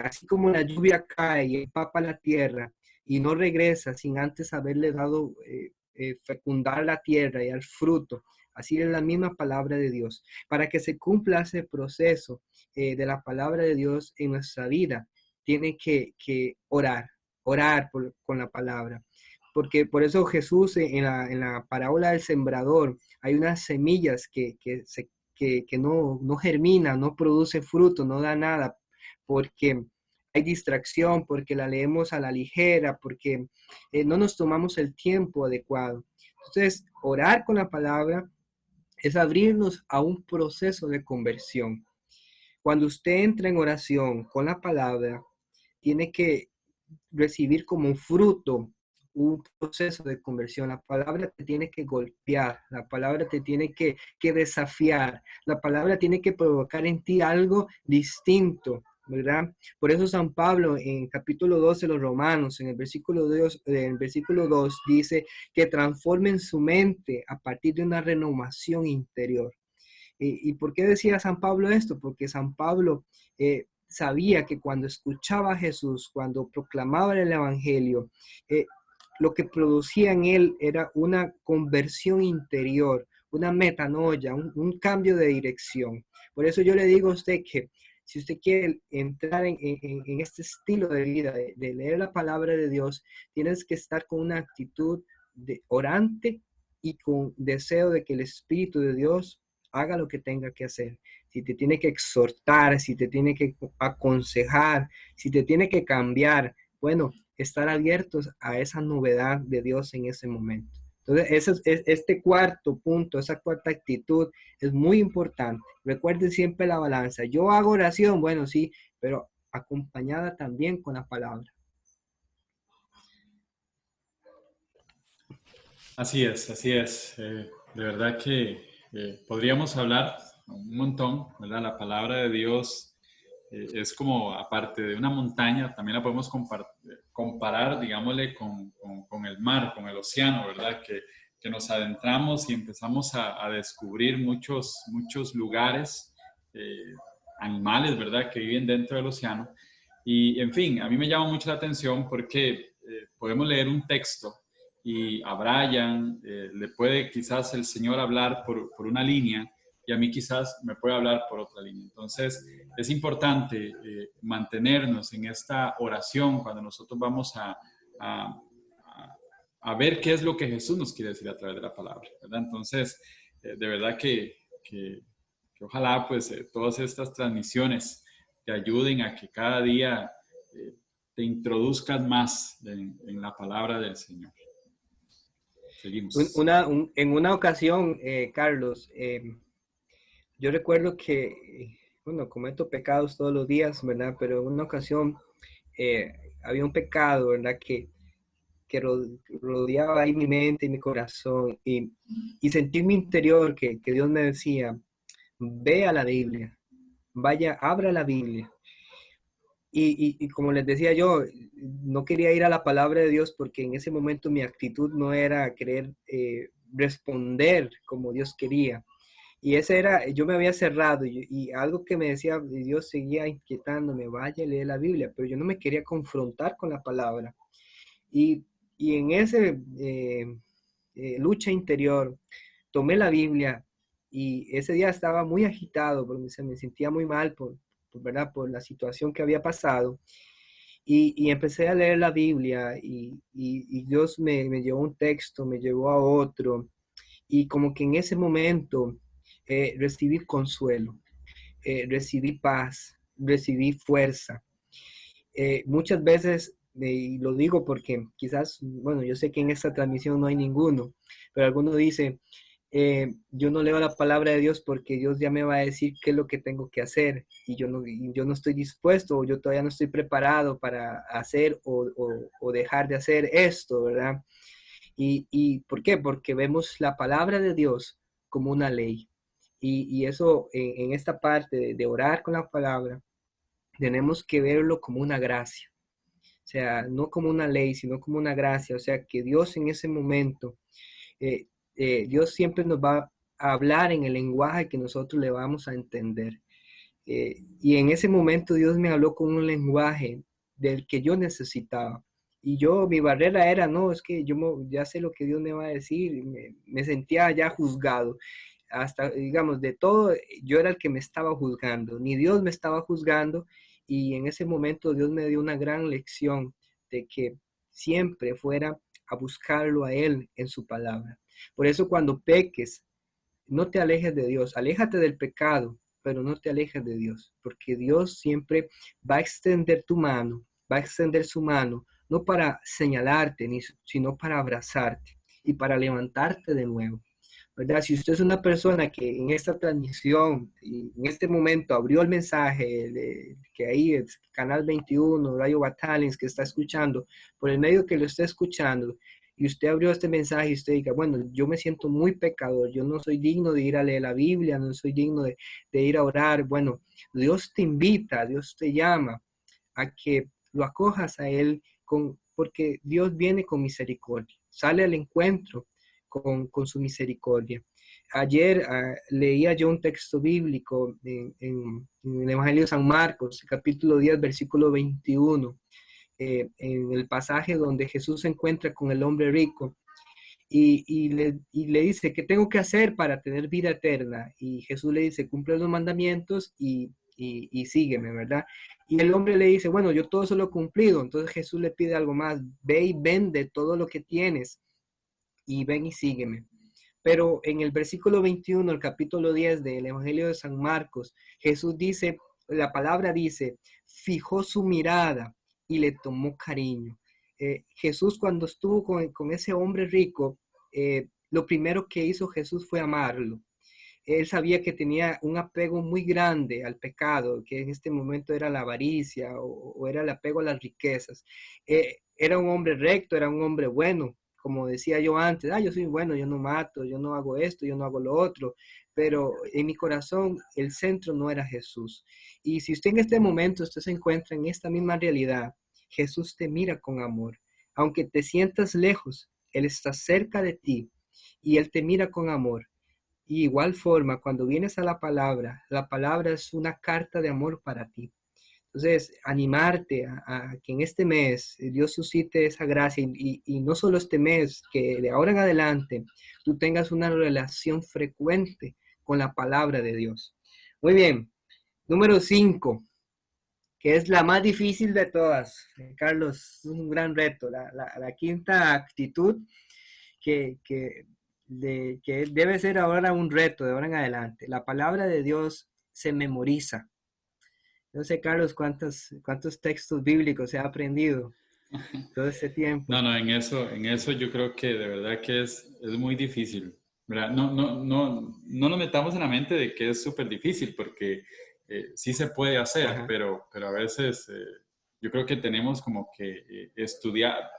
Speaker 2: así como la lluvia cae y empapa la tierra y no regresa sin antes haberle dado fecundar la tierra y al fruto. Así es la misma palabra de Dios. Para que se cumpla ese proceso de la palabra de Dios en nuestra vida, tiene que orar con la palabra. Porque por eso Jesús en la parábola del sembrador hay unas semillas que no germinan, no produce fruto, no da nada, porque hay distracción, porque la leemos a la ligera, porque no nos tomamos el tiempo adecuado. Entonces, orar con la palabra es abrirnos a un proceso de conversión. Cuando usted entra en oración con la palabra, tiene que recibir como un fruto un proceso de conversión. La palabra te tiene que golpear, la palabra te tiene que desafiar, la palabra tiene que provocar en ti algo distinto, ¿verdad? Por eso San Pablo en capítulo 12 de los Romanos, en el versículo 2 dice que transformen su mente a partir de una renovación interior. ¿Y por qué decía San Pablo esto? Porque San Pablo sabía que cuando escuchaba a Jesús, cuando proclamaba el Evangelio, lo que producía en él era una conversión interior, una metanoia, un cambio de dirección. Por eso yo le digo a usted que si usted quiere entrar en este estilo de vida, de leer la palabra de Dios, tienes que estar con una actitud de orante y con deseo de que el Espíritu de Dios haga lo que tenga que hacer. Si te tiene que exhortar, si te tiene que aconsejar, si te tiene que cambiar, bueno, estar abiertos a esa novedad de Dios en ese momento. Entonces, este cuarto punto, esa cuarta actitud es muy importante. Recuerden siempre la balanza. Yo hago oración, bueno, sí, pero acompañada también con la palabra.
Speaker 1: Así es, así es. De verdad que podríamos hablar un montón, ¿verdad? La palabra de Dios es como, aparte de una montaña, también la podemos comparar, digámosle, con el mar, con el océano, ¿verdad? Que nos adentramos y empezamos a descubrir muchos lugares, animales, ¿verdad? Que viven dentro del océano. Y, en fin, a mí me llama mucho la atención porque podemos leer un texto y a Brian le puede quizás el Señor hablar por una línea y a mí quizás me puede hablar por otra línea. Entonces, es importante mantenernos en esta oración cuando nosotros vamos a, a ver qué es lo que Jesús nos quiere decir a través de la palabra, ¿verdad? Entonces, de verdad que ojalá pues todas estas transmisiones te ayuden a que cada día te introduzcas más en la palabra del Señor. Seguimos.
Speaker 2: En una ocasión, Carlos, yo recuerdo que, bueno, cometo pecados todos los días, ¿verdad? Pero en una ocasión había un pecado, ¿verdad? Que rodeaba ahí mi mente y mi corazón y sentí en mi interior que Dios me decía, ve a la Biblia, vaya, abra la Biblia. Y como les decía yo, no quería ir a la palabra de Dios porque en ese momento mi actitud no era querer responder como Dios quería. Y ese era, yo me había cerrado y algo que me decía Dios seguía inquietándome, vaya a leer la Biblia, pero yo no me quería confrontar con la palabra. Y, y en ese lucha interior tomé la Biblia y ese día estaba muy agitado porque me sentía muy mal ¿verdad? Por la situación que había pasado. Y empecé a leer la Biblia y Dios me llevó un texto, me llevó a otro. Y como que en ese momento recibí consuelo, recibí paz, recibí fuerza. Muchas veces y lo digo porque quizás, bueno, yo sé que en esta transmisión no hay ninguno, pero alguno dice, yo no leo la palabra de Dios porque Dios ya me va a decir qué es lo que tengo que hacer y yo no estoy dispuesto o yo todavía no estoy preparado para hacer o dejar de hacer esto, ¿verdad? Y ¿por qué? Porque vemos la palabra de Dios como una ley. Y eso en esta parte de orar con la palabra, tenemos que verlo como una gracia. O sea, no como una ley, sino como una gracia. O sea, que Dios en ese momento, eh, Dios siempre nos va a hablar en el lenguaje que nosotros le vamos a entender. Y en ese momento Dios me habló con un lenguaje del que yo necesitaba. Y yo, mi barrera era, no, es que ya sé lo que Dios me va a decir, y me sentía ya juzgado. Hasta, digamos, de todo, yo era el que me estaba juzgando, ni Dios me estaba juzgando. Y en ese momento Dios me dio una gran lección de que siempre fuera a buscarlo a Él en su palabra. Por eso cuando peques, no te alejes de Dios, aléjate del pecado, pero no te alejes de Dios, porque Dios siempre va a extender tu mano, va a extender su mano, no para señalarte, sino para abrazarte y para levantarte de nuevo. ¿Verdad? Si usted es una persona que en esta transmisión y en este momento abrió el mensaje que ahí es Canal 21, Radio Battalions, que está escuchando, por el medio que lo está escuchando, y usted abrió este mensaje y usted diga, bueno, yo me siento muy pecador, yo no soy digno de ir a leer la Biblia, no soy digno de ir a orar. Bueno, Dios te invita, Dios te llama a que lo acojas a Él porque Dios viene con misericordia, sale al encuentro con su misericordia. Ayer leía yo un texto bíblico en el Evangelio de San Marcos, capítulo 10, versículo 21, en el pasaje donde Jesús se encuentra con el hombre rico y le dice, ¿qué tengo que hacer para tener vida eterna? Y Jesús le dice, cumple los mandamientos y sígueme, ¿verdad? Y el hombre le dice, bueno, yo todo eso lo he cumplido. Entonces Jesús le pide algo más, ve y vende todo lo que tienes y ven y sígueme. Pero en el versículo 21, el capítulo 10 del Evangelio de San Marcos, Jesús dice, la palabra dice, fijó su mirada y le tomó cariño. Jesús cuando estuvo con ese hombre rico, lo primero que hizo Jesús fue amarlo. Él sabía que tenía un apego muy grande al pecado, que en este momento era la avaricia o era el apego a las riquezas. Era un hombre recto, era un hombre bueno, como decía yo antes, yo soy bueno, yo no mato, yo no hago esto, yo no hago lo otro, pero en mi corazón el centro no era Jesús. Y si usted en este momento usted se encuentra en esta misma realidad, Jesús te mira con amor. Aunque te sientas lejos, Él está cerca de ti y Él te mira con amor. Y igual forma, cuando vienes a la palabra es una carta de amor para ti. Entonces, animarte a que en este mes Dios suscite esa gracia y no solo este mes, que de ahora en adelante tú tengas una relación frecuente con la palabra de Dios. Muy bien, número 5, que es la más difícil de todas. Carlos, es un gran reto. La quinta actitud que debe ser ahora un reto de ahora en adelante. La palabra de Dios se memoriza. No sé, Carlos, cuántos textos bíblicos se ha aprendido todo este tiempo.
Speaker 1: No, no, en eso yo creo que de verdad que es muy difícil, ¿verdad? No nos metamos en la mente de que es súper difícil, porque sí se puede hacer,
Speaker 2: Ajá.
Speaker 1: pero a veces yo creo que tenemos como que estudiar,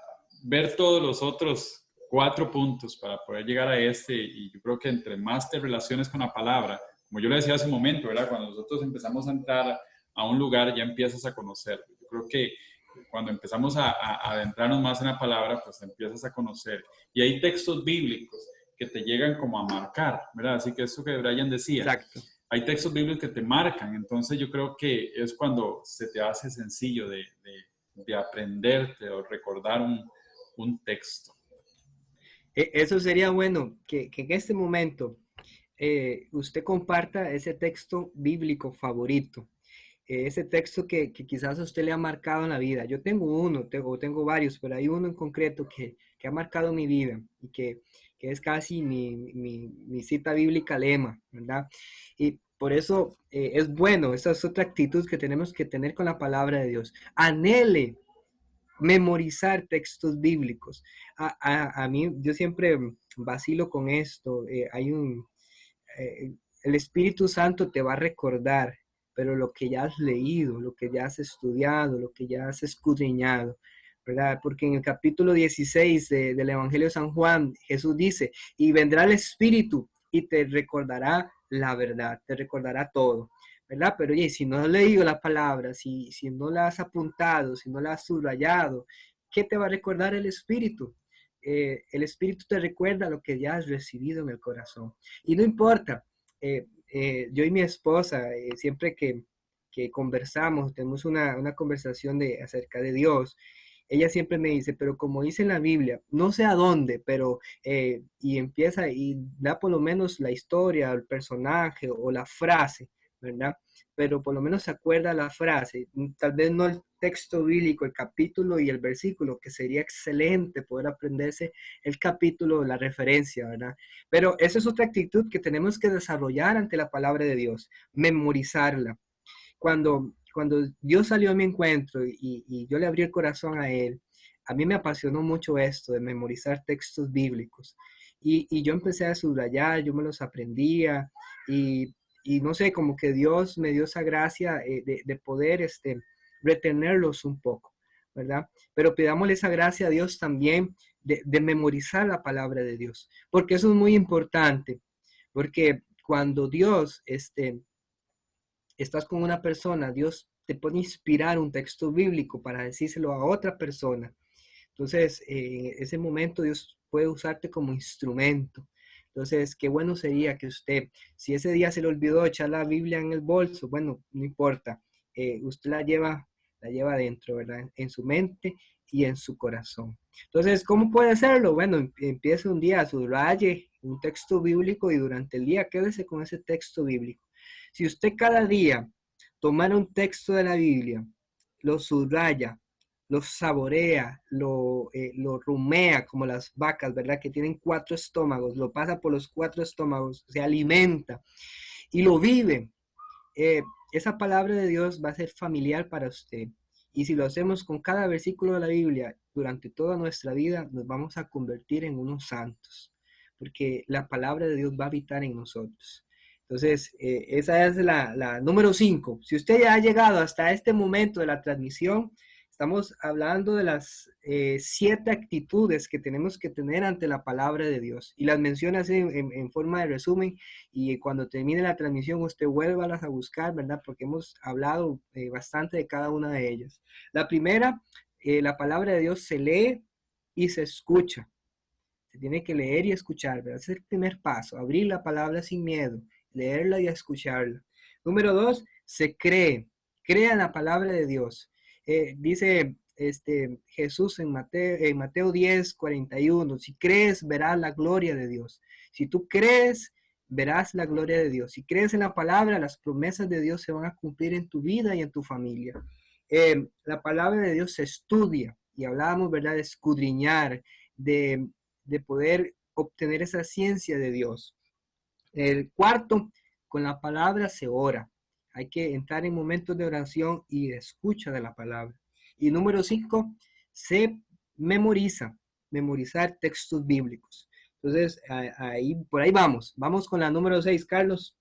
Speaker 1: ver todos los otros 4 puntos para poder llegar a este, y yo creo que entre más te relaciones con la palabra, como yo le decía hace un momento, ¿verdad? Cuando nosotros empezamos a entrar a un lugar ya empiezas a conocerlo. Yo creo que cuando empezamos a adentrarnos más en la palabra, pues empiezas a conocer. Y hay textos bíblicos que te llegan como a marcar, ¿verdad? Así que eso que Brian decía,
Speaker 2: Exacto.
Speaker 1: hay textos bíblicos que te marcan, entonces yo creo que es cuando se te hace sencillo de aprenderte o recordar un texto.
Speaker 2: Eso sería bueno, que en este momento usted comparta ese texto bíblico favorito, ese texto que quizás a usted le ha marcado en la vida. Yo tengo uno, tengo varios, pero hay uno en concreto que ha marcado mi vida y que es casi mi cita bíblica lema, ¿verdad? Y por eso es bueno, esa es otra actitud que tenemos que tener con la palabra de Dios. Anhele memorizar textos bíblicos. A mí, yo siempre vacilo con esto. El Espíritu Santo te va a recordar, pero lo que ya has leído, lo que ya has estudiado, lo que ya has escudriñado, ¿verdad? Porque en el capítulo 16 del Evangelio de San Juan, Jesús dice, y vendrá el Espíritu y te recordará la verdad, te recordará todo, ¿verdad? Pero oye, si no has leído la palabra, si no la has apuntado, si no la has subrayado, ¿qué te va a recordar el Espíritu? El Espíritu te recuerda lo que ya has recibido en el corazón. Y no importa, yo y mi esposa, siempre que conversamos, tenemos una conversación acerca de Dios, ella siempre me dice, pero como dice en la Biblia, no sé a dónde, pero, y empieza y da por lo menos la historia, el personaje o la frase, ¿verdad? Pero por lo menos se acuerda la frase, tal vez no el texto bíblico, el capítulo y el versículo, que sería excelente poder aprenderse el capítulo, la referencia, ¿verdad? Pero esa es otra actitud que tenemos que desarrollar ante la palabra de Dios, memorizarla. Cuando Dios salió a mi encuentro y yo le abrí el corazón a Él, a mí me apasionó mucho esto de memorizar textos bíblicos. Y yo empecé a subrayar, yo me los aprendía y no sé, como que Dios me dio esa gracia de poder retenerlos un poco, ¿verdad? Pero pidámosle esa gracia a Dios también de memorizar la palabra de Dios, porque eso es muy importante, porque cuando Dios, estás con una persona, Dios te puede inspirar un texto bíblico para decírselo a otra persona. Entonces, en ese momento Dios puede usarte como instrumento. Entonces, qué bueno sería que usted, si ese día se le olvidó echar la Biblia en el bolso, bueno, no importa, usted la lleva adentro, ¿verdad? En su mente y en su corazón. Entonces, ¿cómo puede hacerlo? Bueno, empiece un día, subraye un texto bíblico y durante el día quédese con ese texto bíblico. Si usted cada día tomara un texto de la Biblia, lo subraya, lo saborea, lo rumea como las vacas, ¿verdad? Que tienen 4 estómagos, lo pasa por los 4 estómagos, se alimenta y lo vive. Esa palabra de Dios va a ser familiar para usted. Y si lo hacemos con cada versículo de la Biblia durante toda nuestra vida, nos vamos a convertir en unos santos, porque la palabra de Dios va a habitar en nosotros. Entonces, esa es la número 5. Si usted ya ha llegado hasta este momento de la transmisión, estamos hablando de las 7 actitudes que tenemos que tener ante la palabra de Dios. Y las menciono así en forma de resumen. Y cuando termine la transmisión, usted vuélvalas a buscar, ¿verdad? Porque hemos hablado bastante de cada una de ellas. La primera, la palabra de Dios se lee y se escucha. Se tiene que leer y escuchar, ¿verdad? Ese es el primer paso, abrir la palabra sin miedo, leerla y escucharla. Número 2, se cree, crea en la palabra de Dios. Dice Jesús en Mateo 10, 41, si crees, verás la gloria de Dios. Si tú crees, verás la gloria de Dios. Si crees en la palabra, las promesas de Dios se van a cumplir en tu vida y en tu familia. La palabra de Dios se estudia y hablábamos, ¿verdad?, de escudriñar, de poder obtener esa ciencia de Dios. El cuarto, con la palabra se ora. Hay que entrar en momentos de oración y de escucha de la palabra. Y número 5, se memoriza, memorizar textos bíblicos. Entonces, por ahí vamos. Vamos con la número 6, Carlos.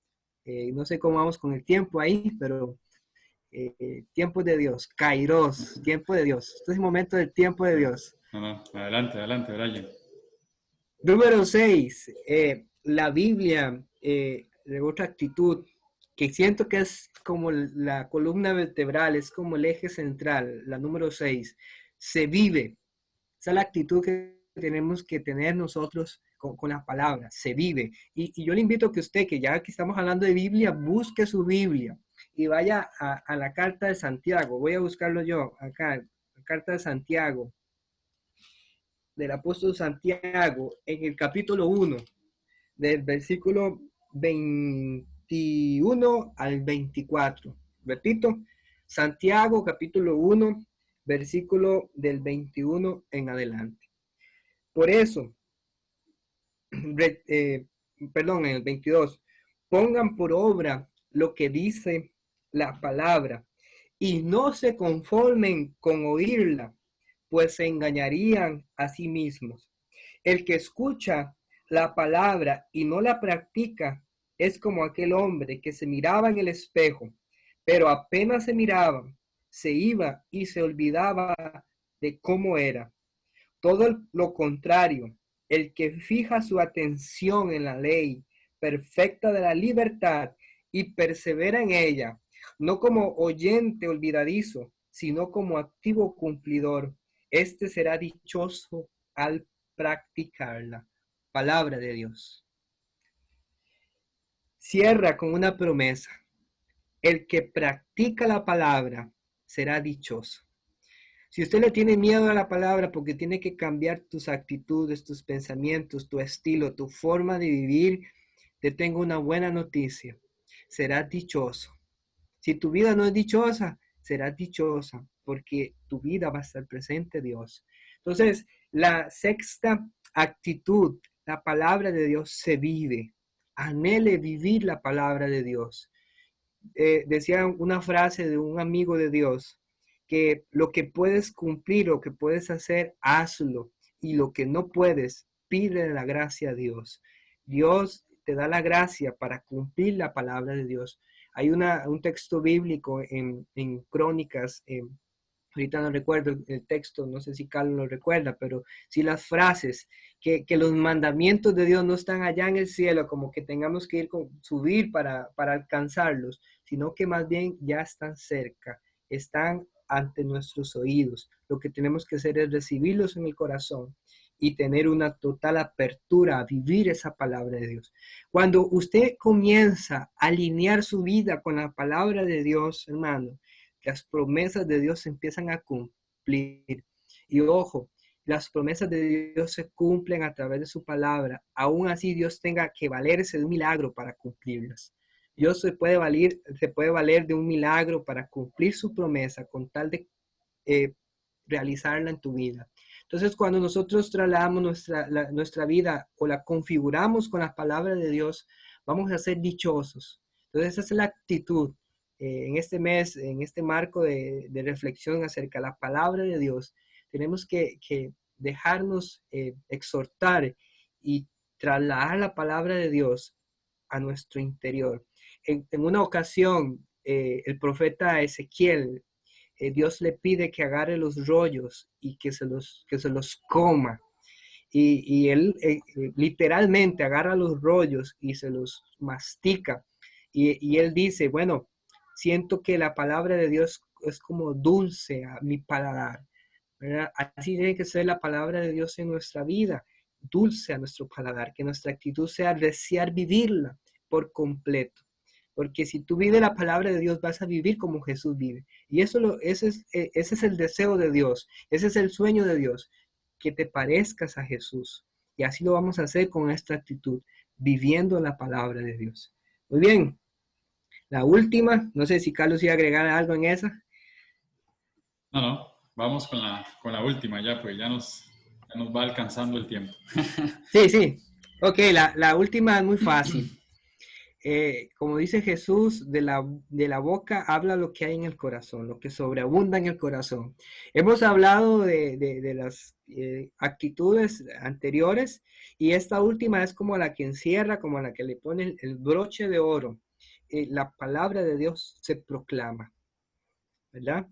Speaker 2: No sé cómo vamos con el tiempo ahí, pero tiempo de Dios, Kairos, tiempo de Dios. Este es el momento del tiempo de Dios.
Speaker 1: No, adelante, adelante, Brian.
Speaker 2: Número 6, la Biblia, otra actitud que siento que es como la columna vertebral, es como el eje central, la número 6, se vive. Esa es la actitud que tenemos que tener nosotros con la palabra, se vive. Y yo le invito a que usted, que ya que estamos hablando de Biblia, busque su Biblia y vaya a la carta de Santiago. Voy a buscarlo yo acá, la carta de Santiago, del apóstol Santiago, en el capítulo 1, del versículo 21 al 24. Repito, Santiago capítulo 1, versículo del 21 en adelante. Por eso, en el 22, pongan por obra lo que dice la palabra y no se conformen con oírla, pues se engañarían a sí mismos. El que escucha la palabra y no la practica es como aquel hombre que se miraba en el espejo, pero apenas se miraba, se iba y se olvidaba de cómo era. Todo lo contrario, el que fija su atención en la ley perfecta de la libertad y persevera en ella, no como oyente olvidadizo, sino como activo cumplidor, este será dichoso al practicarla. Palabra de Dios. Cierra con una promesa. El que practica la palabra será dichoso. Si usted le tiene miedo a la palabra porque tiene que cambiar tus actitudes, tus pensamientos, tu estilo, tu forma de vivir, te tengo una buena noticia. Serás dichoso. Si tu vida no es dichosa, serás dichosa porque tu vida va a estar presente Dios. Entonces, la sexta actitud, la palabra de Dios se vive. Anhele vivir la palabra de Dios. Decía una frase de un amigo de Dios, que lo que puedes cumplir, lo que puedes hacer, hazlo. Y lo que no puedes, pide la gracia a Dios. Dios te da la gracia para cumplir la palabra de Dios. Hay un texto bíblico en Crónicas, ahorita no recuerdo el texto, no sé si Carlos lo recuerda, pero sí las frases, que los mandamientos de Dios no están allá en el cielo, como que tengamos que subir para alcanzarlos, sino que más bien ya están cerca, están ante nuestros oídos. Lo que tenemos que hacer es recibirlos en el corazón y tener una total apertura a vivir esa palabra de Dios. Cuando usted comienza a alinear su vida con la palabra de Dios, hermano, las promesas de Dios se empiezan a cumplir. Y ojo, las promesas de Dios se cumplen a través de su palabra. Aún así Dios tenga que valerse de un milagro para cumplirlas. Dios se puede valer de un milagro para cumplir su promesa con tal de realizarla en tu vida. Entonces, cuando nosotros trasladamos nuestra vida o la configuramos con la palabra de Dios, vamos a ser dichosos. Entonces, esa es la actitud. En este mes, en este marco de reflexión acerca de la palabra de Dios, tenemos que dejarnos exhortar y trasladar la palabra de Dios a nuestro interior. En una ocasión, el profeta Ezequiel, Dios le pide que agarre los rollos y que se los coma. Y él literalmente agarra los rollos y se los mastica. Y él dice, bueno, siento que la palabra de Dios es como dulce a mi paladar, ¿verdad? Así tiene que ser la palabra de Dios en nuestra vida, dulce a nuestro paladar, que nuestra actitud sea desear vivirla por completo. Porque si tú vives la palabra de Dios, vas a vivir como Jesús vive. Y ese es el deseo de Dios, ese es el sueño de Dios, que te parezcas a Jesús. Y así lo vamos a hacer con esta actitud, viviendo la palabra de Dios. Muy bien, la última, no sé si Carlos iba a agregar algo en esa.
Speaker 1: No, vamos con la última ya, pues ya nos va alcanzando el tiempo.
Speaker 2: Sí. Ok, la última es muy fácil. Como dice Jesús, de la boca habla lo que hay en el corazón, lo que sobreabunda en el corazón. Hemos hablado de las actitudes anteriores y esta última es como la que encierra, como la que le pone el broche de oro. La palabra de Dios se proclama, ¿verdad?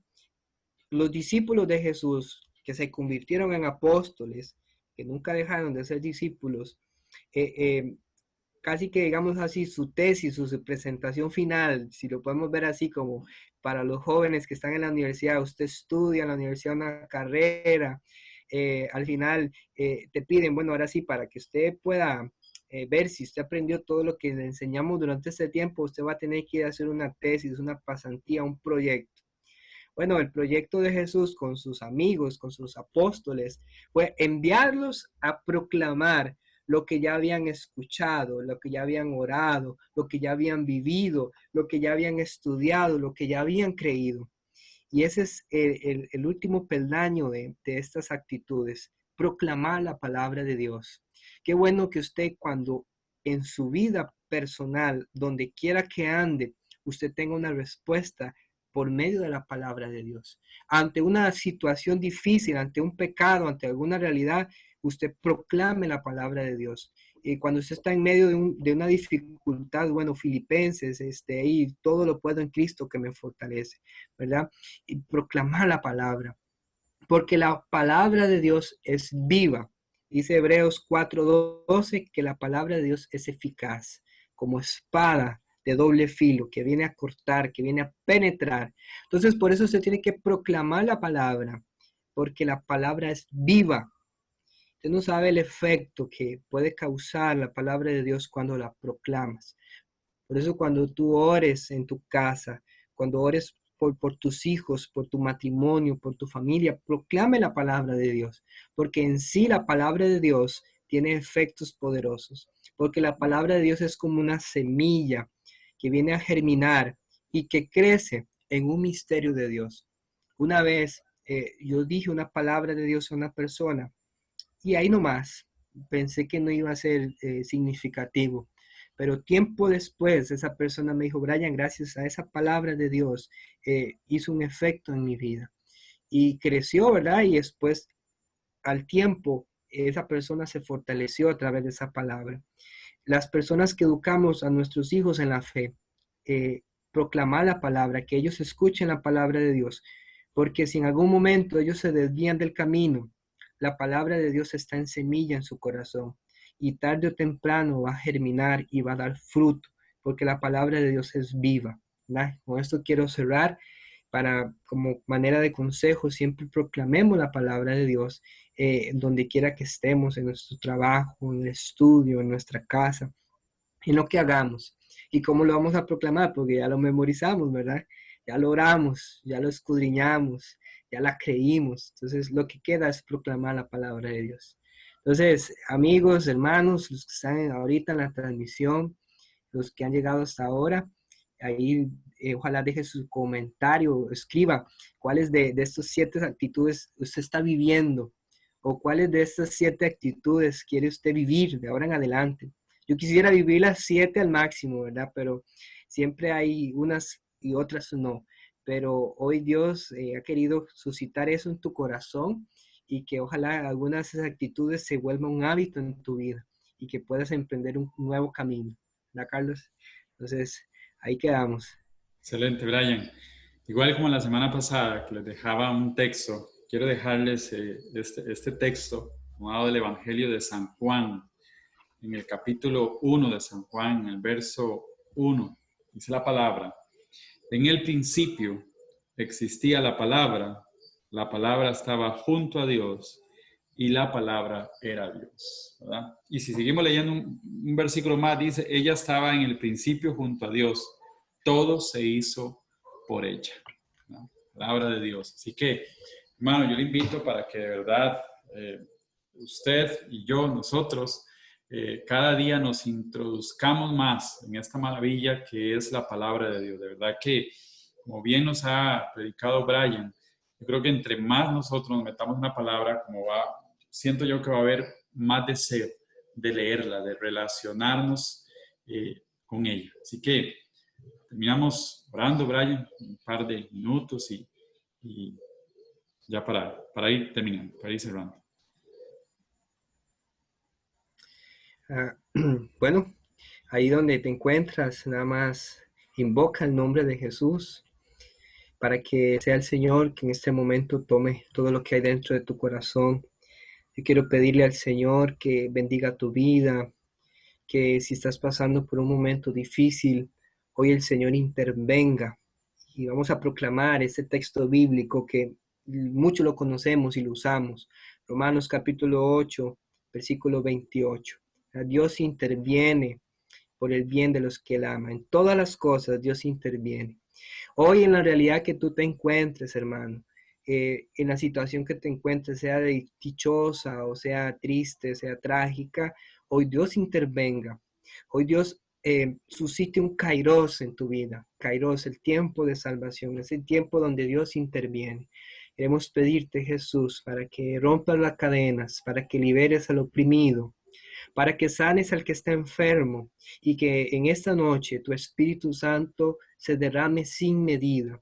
Speaker 2: Los discípulos de Jesús que se convirtieron en apóstoles, que nunca dejaron de ser discípulos, eh, eh, casi que digamos así, su tesis, su presentación final, si lo podemos ver así como para los jóvenes que están en la universidad, usted estudia en la universidad una carrera, al final te piden, bueno, ahora sí, para que usted pueda ver si usted aprendió todo lo que le enseñamos durante este tiempo, usted va a tener que ir a hacer una tesis, una pasantía, un proyecto. Bueno, el proyecto de Jesús con sus amigos, con sus apóstoles, fue enviarlos a proclamar lo que ya habían escuchado, lo que ya habían orado, lo que ya habían vivido, lo que ya habían estudiado, lo que ya habían creído. Y ese es el último peldaño de estas actitudes, proclamar la palabra de Dios. Qué bueno que usted cuando en su vida personal, donde quiera que ande, usted tenga una respuesta por medio de la palabra de Dios. Ante una situación difícil, ante un pecado, ante alguna realidad, usted proclame la palabra de Dios. Y cuando usted está en medio de una dificultad, bueno, Filipenses, y todo lo puedo en Cristo que me fortalece, ¿verdad? Y proclamar la palabra, porque la palabra de Dios es viva. Dice Hebreos 4:12 que la palabra de Dios es eficaz, como espada de doble filo, que viene a cortar, que viene a penetrar. Entonces, por eso se tiene que proclamar la palabra, porque la palabra es viva. Usted no sabe el efecto que puede causar la palabra de Dios cuando la proclamas. Por eso cuando tú ores en tu casa, cuando ores por tus hijos, por tu matrimonio, por tu familia, proclame la palabra de Dios, porque en sí la palabra de Dios tiene efectos poderosos, porque la palabra de Dios es como una semilla que viene a germinar y que crece en un misterio de Dios. Una vez yo dije una palabra de Dios a una persona y ahí nomás pensé que no iba a ser significativo. Pero tiempo después, esa persona me dijo, Brian, gracias a esa palabra de Dios, hizo un efecto en mi vida. Y creció, ¿verdad? Y después, al tiempo, esa persona se fortaleció a través de esa palabra. Las personas que educamos a nuestros hijos en la fe, proclamar la palabra, que ellos escuchen la palabra de Dios, porque si en algún momento ellos se desvían del camino, la palabra de Dios está en semilla en su corazón y tarde o temprano va a germinar y va a dar fruto, porque la palabra de Dios es viva, ¿verdad? Con esto quiero cerrar para, como manera de consejo, siempre proclamemos la palabra de Dios donde quiera que estemos, en nuestro trabajo, en el estudio, en nuestra casa, en lo que hagamos. ¿Y cómo lo vamos a proclamar? Porque ya lo memorizamos, ¿verdad? Ya lo oramos, ya lo escudriñamos, ya la creímos. Entonces, lo que queda es proclamar la palabra de Dios. Entonces, amigos, hermanos, los que están ahorita en la transmisión, los que han llegado hasta ahora, ahí ojalá deje su comentario, escriba cuáles de estas 7 actitudes usted está viviendo o cuáles de estas 7 actitudes quiere usted vivir de ahora en adelante. Yo quisiera vivir las 7 al máximo, ¿verdad? Pero siempre hay unas y otras no. Pero hoy Dios ha querido suscitar eso en tu corazón y que ojalá algunas de esas actitudes se vuelvan un hábito en tu vida y que puedas emprender un nuevo camino. ¿Verdad, Carlos? Entonces, ahí quedamos.
Speaker 1: Excelente, Brian. Igual como la semana pasada que les dejaba un texto, quiero dejarles este texto tomado del Evangelio de San Juan, en el capítulo 1 de San Juan, en el verso 1. Dice la palabra: en el principio existía la palabra estaba junto a Dios y la palabra era Dios, ¿verdad? Y si seguimos leyendo un versículo más, dice, ella estaba en el principio junto a Dios, todo se hizo por ella, ¿no? Palabra de Dios. Así que, hermano, yo le invito para que de verdad usted y yo, nosotros, cada día nos introduzcamos más en esta maravilla que es la palabra de Dios. De verdad que, como bien nos ha predicado Brian, yo creo que entre más nosotros nos metamos en la palabra, como va, siento yo que va a haber más deseo de leerla, de relacionarnos con ella. Así que terminamos orando, Brian, un par de minutos y ya para ir terminando, para ir cerrando.
Speaker 2: Bueno, ahí donde te encuentras, nada más invoca el nombre de Jesús para que sea el Señor que en este momento tome todo lo que hay dentro de tu corazón. Yo quiero pedirle al Señor que bendiga tu vida, que si estás pasando por un momento difícil, hoy el Señor intervenga. Y vamos a proclamar este texto bíblico que mucho lo conocemos y lo usamos. Romanos capítulo 8, versículo 28. Dios interviene por el bien de los que Él ama. En todas las cosas Dios interviene. Hoy en la realidad que tú te encuentres, hermano, en la situación que te encuentres, sea dichosa o sea triste, sea trágica, hoy Dios intervenga. Hoy Dios suscite un kairos en tu vida. Kairos, el tiempo de salvación, es el tiempo donde Dios interviene. Queremos pedirte, Jesús, para que rompas las cadenas, para que liberes al oprimido, para que sanes al que está enfermo y que en esta noche tu Espíritu Santo se derrame sin medida,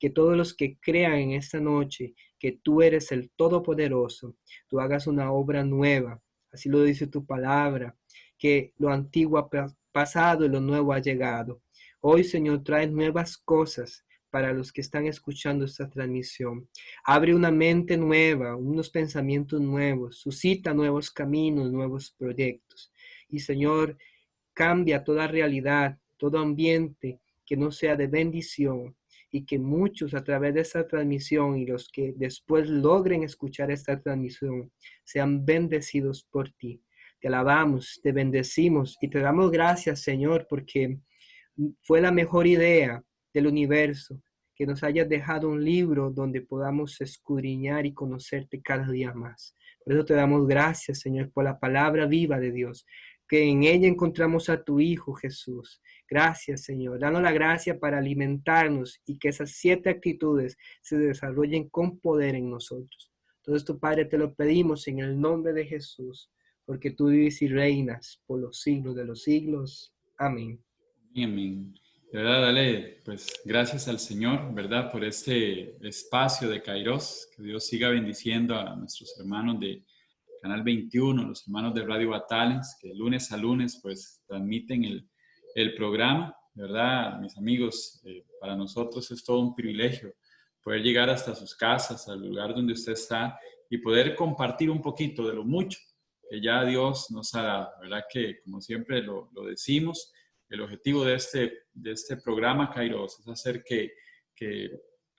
Speaker 2: que todos los que crean en esta noche que tú eres el Todopoderoso, tú hagas una obra nueva. Así lo dice tu palabra, que lo antiguo ha pasado y lo nuevo ha llegado. Hoy, Señor, trae nuevas cosas para los que están escuchando esta transmisión. Abre una mente nueva, unos pensamientos nuevos, suscita nuevos caminos, nuevos proyectos. Y, Señor, cambia toda realidad, todo ambiente que no sea de bendición, y que muchos a través de esta transmisión y los que después logren escuchar esta transmisión sean bendecidos por ti. Te alabamos, te bendecimos y te damos gracias, Señor, porque fue la mejor idea del universo que nos hayas dejado un libro donde podamos escudriñar y conocerte cada día más. Por eso te damos gracias, Señor, por la palabra viva de Dios, que en ella encontramos a tu Hijo Jesús. Gracias, Señor. Danos la gracia para alimentarnos y que esas 7 actitudes se desarrollen con poder en nosotros. Todo esto, Padre, te lo pedimos en el nombre de Jesús, porque tú vives y reinas por los siglos de los siglos. Amén.
Speaker 1: Amén. De verdad, dale, pues gracias al Señor, ¿verdad? Por este espacio de Kairos. Que Dios siga bendiciendo a nuestros hermanos de Canal 21, los hermanos de Radio Batalens, que lunes a lunes pues transmiten el programa. De verdad, mis amigos, para nosotros es todo un privilegio poder llegar hasta sus casas, al lugar donde usted está y poder compartir un poquito de lo mucho que ya Dios nos ha dado. ¿Verdad? Que como siempre lo decimos, el objetivo de este programa, Kairos, es hacer que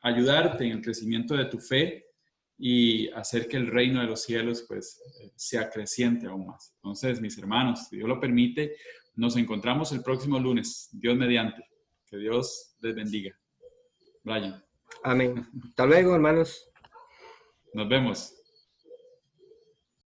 Speaker 1: ayudarte en el crecimiento de tu fe y hacer que el reino de los cielos pues se acreciente aún más. Entonces, mis hermanos, si Dios lo permite, nos encontramos el próximo lunes, Dios mediante. Que Dios les bendiga. Brian.
Speaker 2: Amén. Hasta luego, hermanos.
Speaker 1: Nos vemos.